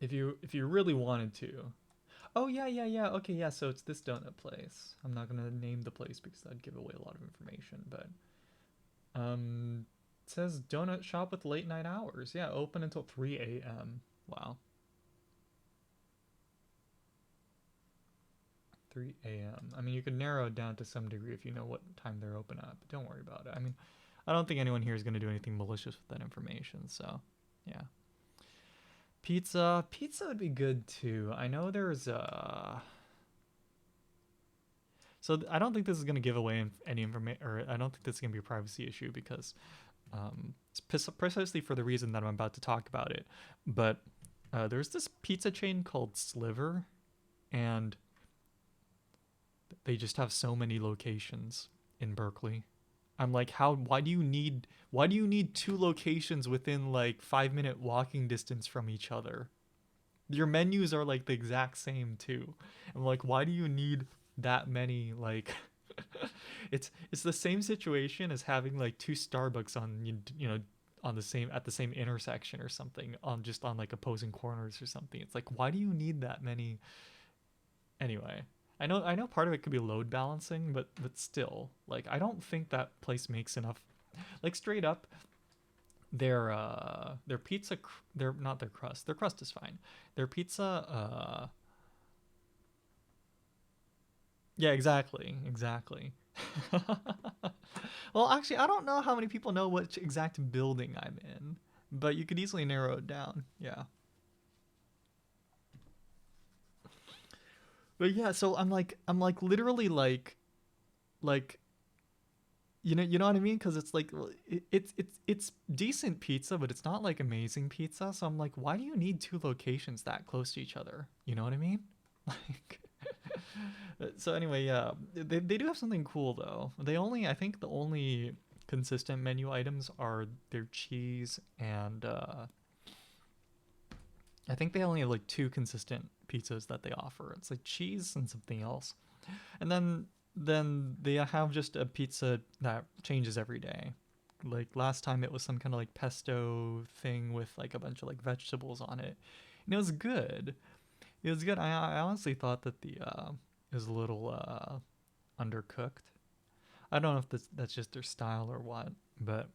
If you really wanted to. Oh yeah. Okay, yeah, so it's this donut place. I'm not gonna name the place because that'd give away a lot of information, but it says donut shop with late night hours. Yeah, open until 3 a.m. Wow. 3 a.m. I mean, you could narrow it down to some degree if you know what time they're open at, but don't worry about it. I mean, I don't think anyone here is going to do anything malicious with that information, so yeah. Pizza would be good too. I know there's so I don't think this is going to give away any information, or I don't think this is going to be a privacy issue because it's precisely for the reason that I'm about to talk about it. But there's this pizza chain called Sliver, and they just have so many locations in Berkeley. I'm like, why do you need 2 locations within like 5-minute walking distance from each other? Your menus are like the exact same too. I'm like, why do you need that many? Like it's the same situation as having like 2 Starbucks on the same at the same intersection or something on just on like opposing corners or something. It's like, why do you need that many? Anyway, I know part of it could be load balancing, but still, like I don't think that place makes enough. Like straight up, their pizza, their not their crust. Their crust is fine. Their pizza, yeah, exactly. Well, actually, I don't know how many people know which exact building I'm in, but you could easily narrow it down. Yeah. But yeah, so I'm like literally like you know what I mean? Because it's like it's decent pizza, but it's not like amazing pizza. So I'm like, why do you need two locations that close to each other? You know what I mean? Like, so anyway, yeah, they do have something cool though. I think the only consistent menu items are their cheese and I think they only have like two consistent pizzas that they offer. It's like cheese and something else. And then they have just a pizza that changes every day. Like last time it was some kind of like pesto thing with like a bunch of like vegetables on it. And it was good. It was good. I honestly thought that the it was a little undercooked. I don't know if that's just their style or what, but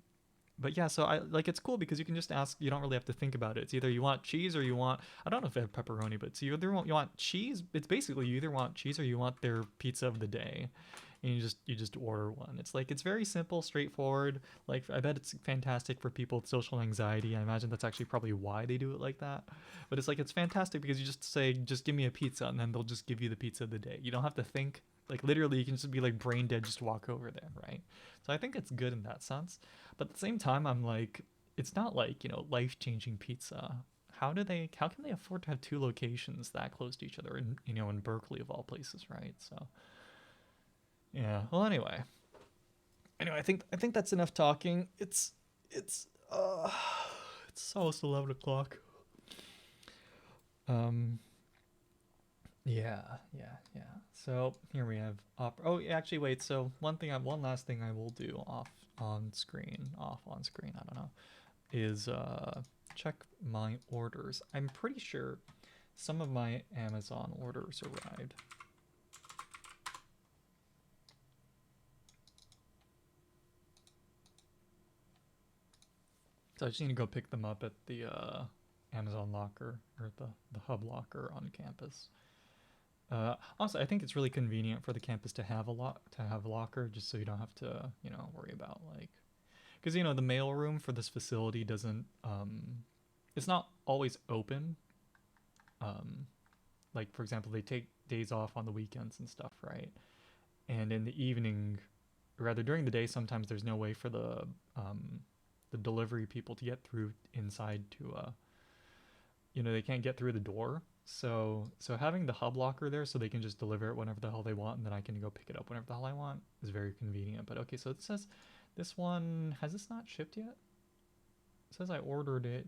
yeah, so I like it's cool because you can just ask. You don't really have to think about it. It's either you want cheese or you want. I don't know if they have pepperoni, but so you want cheese. It's basically you either want cheese or you want their pizza of the day, and you just order one. It's like it's very simple, straightforward. Like I bet it's fantastic for people with social anxiety. I imagine that's actually probably why they do it like that. But it's like it's fantastic because you just say just give me a pizza and then they'll just give you the pizza of the day. You don't have to think. Like literally, you can just be like brain dead, just walk over there, right? So I think it's good in that sense. But at the same time, I'm like, it's not like life changing pizza. How can they afford to have two locations that close to each other in Berkeley of all places, right? So yeah. Well, anyway, I think that's enough talking. Uh it's almost 11 o'clock. Um yeah, yeah. So here we have oh, actually wait. So one last thing I will do off on screen, I don't know, is check my orders. I'm pretty sure some of my Amazon orders arrived. So I just need to go pick them up at the Amazon locker or the hub locker on campus. Also, I think it's really convenient for the campus to have a locker, just so you don't have to worry about like, because the mail room for this facility doesn't it's not always open. Um, like for example, they take days off on the weekends and stuff, right? And in the evening, or rather during the day, sometimes there's no way for the delivery people to get through inside to they can't get through the door. So having the hub locker there so they can just deliver it whenever the hell they want and then I can go pick it up whenever the hell I want is very convenient. But okay, so it says this one, has this not shipped yet? It says I ordered it.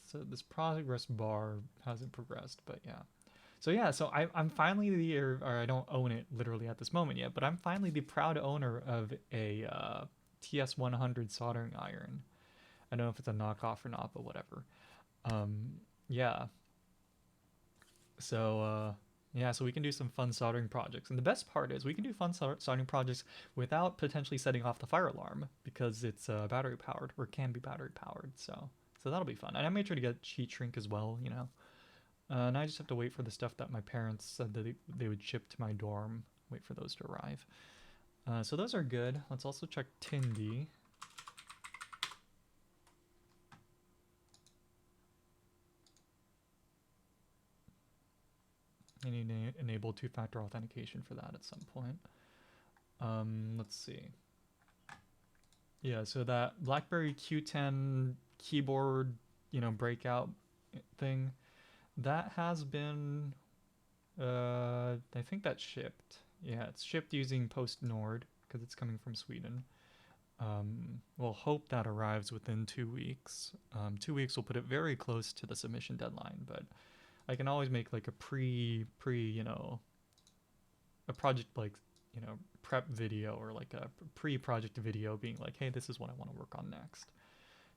So this progress bar hasn't progressed, but yeah. So yeah, so I'm finally or I don't own it literally at this moment yet, but I'm finally the proud owner of a TS100 soldering iron. I don't know if it's a knockoff or not, but whatever. Um, yeah. So yeah, so we can do some fun soldering projects, and the best part is we can do fun soldering projects without potentially setting off the fire alarm because it's battery powered or can be battery powered. So that'll be fun, and I made sure to get heat shrink as well. And I just have to wait for the stuff that my parents said that they would ship to my dorm. Wait for those to arrive. So those are good. Let's also check Tindy. I need to enable two-factor authentication for that at some point. Let's see. Yeah, so that BlackBerry Q10 keyboard, breakout thing, that has been, I think that's shipped. Yeah, it's shipped using Post Nord because it's coming from Sweden. We'll hope that arrives within 2 weeks. 2 weeks will put it very close to the submission deadline, but I can always make like a a project like, prep video or like a pre-project video being like, hey, this is what I want to work on next.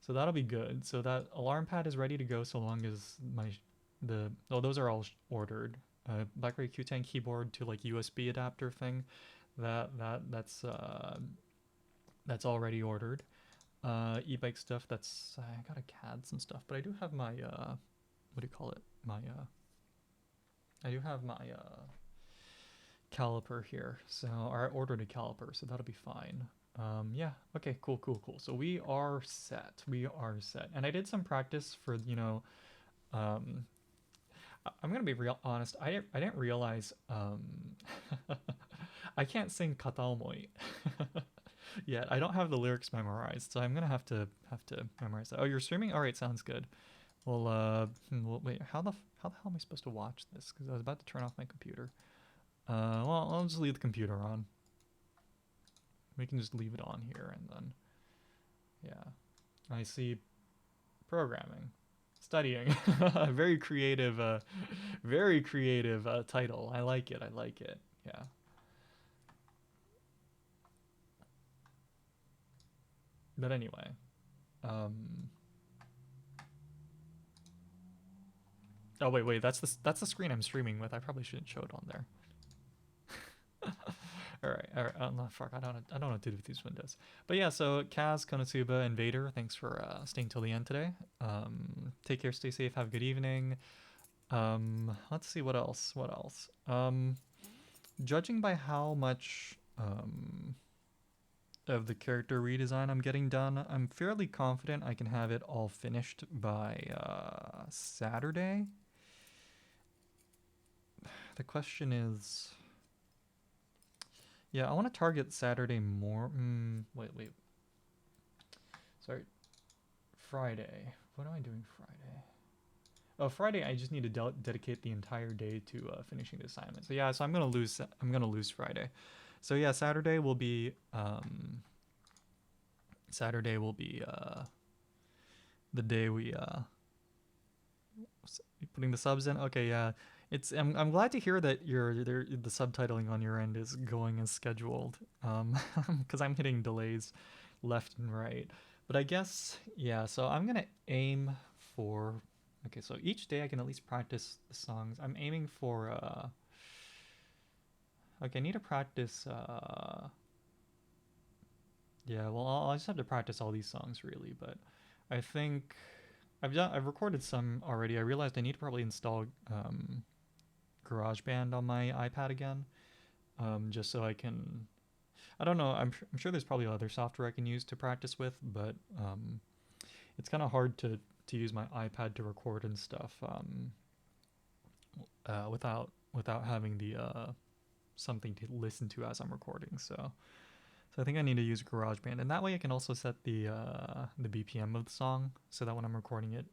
So that'll be good. So that alarm pad is ready to go so long as those are all ordered. BlackBerry Q10 keyboard to like USB adapter thing, that's already ordered. E-bike stuff, that's I gotta CAD some stuff, but I do have my what do you call it? I do have my caliper here, so I ordered a caliper, so that'll be fine. Yeah, okay, cool. So we are set. And I did some practice for, I'm gonna be real honest. I didn't realize I can't sing Kataomoi yet. I don't have the lyrics memorized, so I'm gonna have to memorize that. Oh, you're streaming? All right, sounds good. Well, wait. How the hell am I supposed to watch this? Because I was about to turn off my computer. Well, I'll just leave the computer on. We can just leave it on here, and then, yeah. I see programming, studying. Very creative title. I like it. Yeah. But anyway, oh wait, that's the screen I'm streaming with. I probably shouldn't show it on there. all right. Oh, no, fuck. I don't know what to do with these windows. But yeah, so Kaz, Konosuba, and Vader, thanks for staying till the end today. Take care, stay safe, have a good evening. Let's see what else. Judging by how much of the character redesign I'm getting done, I'm fairly confident I can have it all finished by Saturday. The question is, yeah, I want to target Saturday more. Wait. Sorry. Friday. What am I doing Friday? Oh, Friday I just need to dedicate the entire day to finishing the assignment. So yeah, so I'm gonna lose Friday. So yeah, Saturday will be the day we putting the subs in. Okay, yeah. I'm glad to hear that the subtitling on your end is going as scheduled. Because I'm hitting delays left and right. But I guess, yeah, so I'm gonna aim for, okay, so each day I can at least practice the songs. I'm aiming for okay, I need to practice yeah, well, I'll just have to practice all these songs really, but I think I've recorded some already. I realized I need to probably install GarageBand on my iPad again, just so I can. I don't know. I'm sure there's probably other software I can use to practice with, but it's kind of hard to use my iPad to record and stuff without having the something to listen to as I'm recording. So I think I need to use GarageBand, and that way I can also set the BPM of the song, so that when I'm recording it,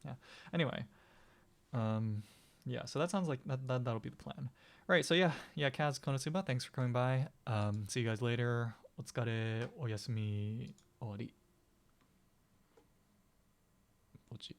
yeah. Anyway, yeah. So that sounds like that'll be the plan. Right. So yeah. Kaz, Konosuba, thanks for coming by. See you guys later. Otsukare, oyasumi, owari. Pochi.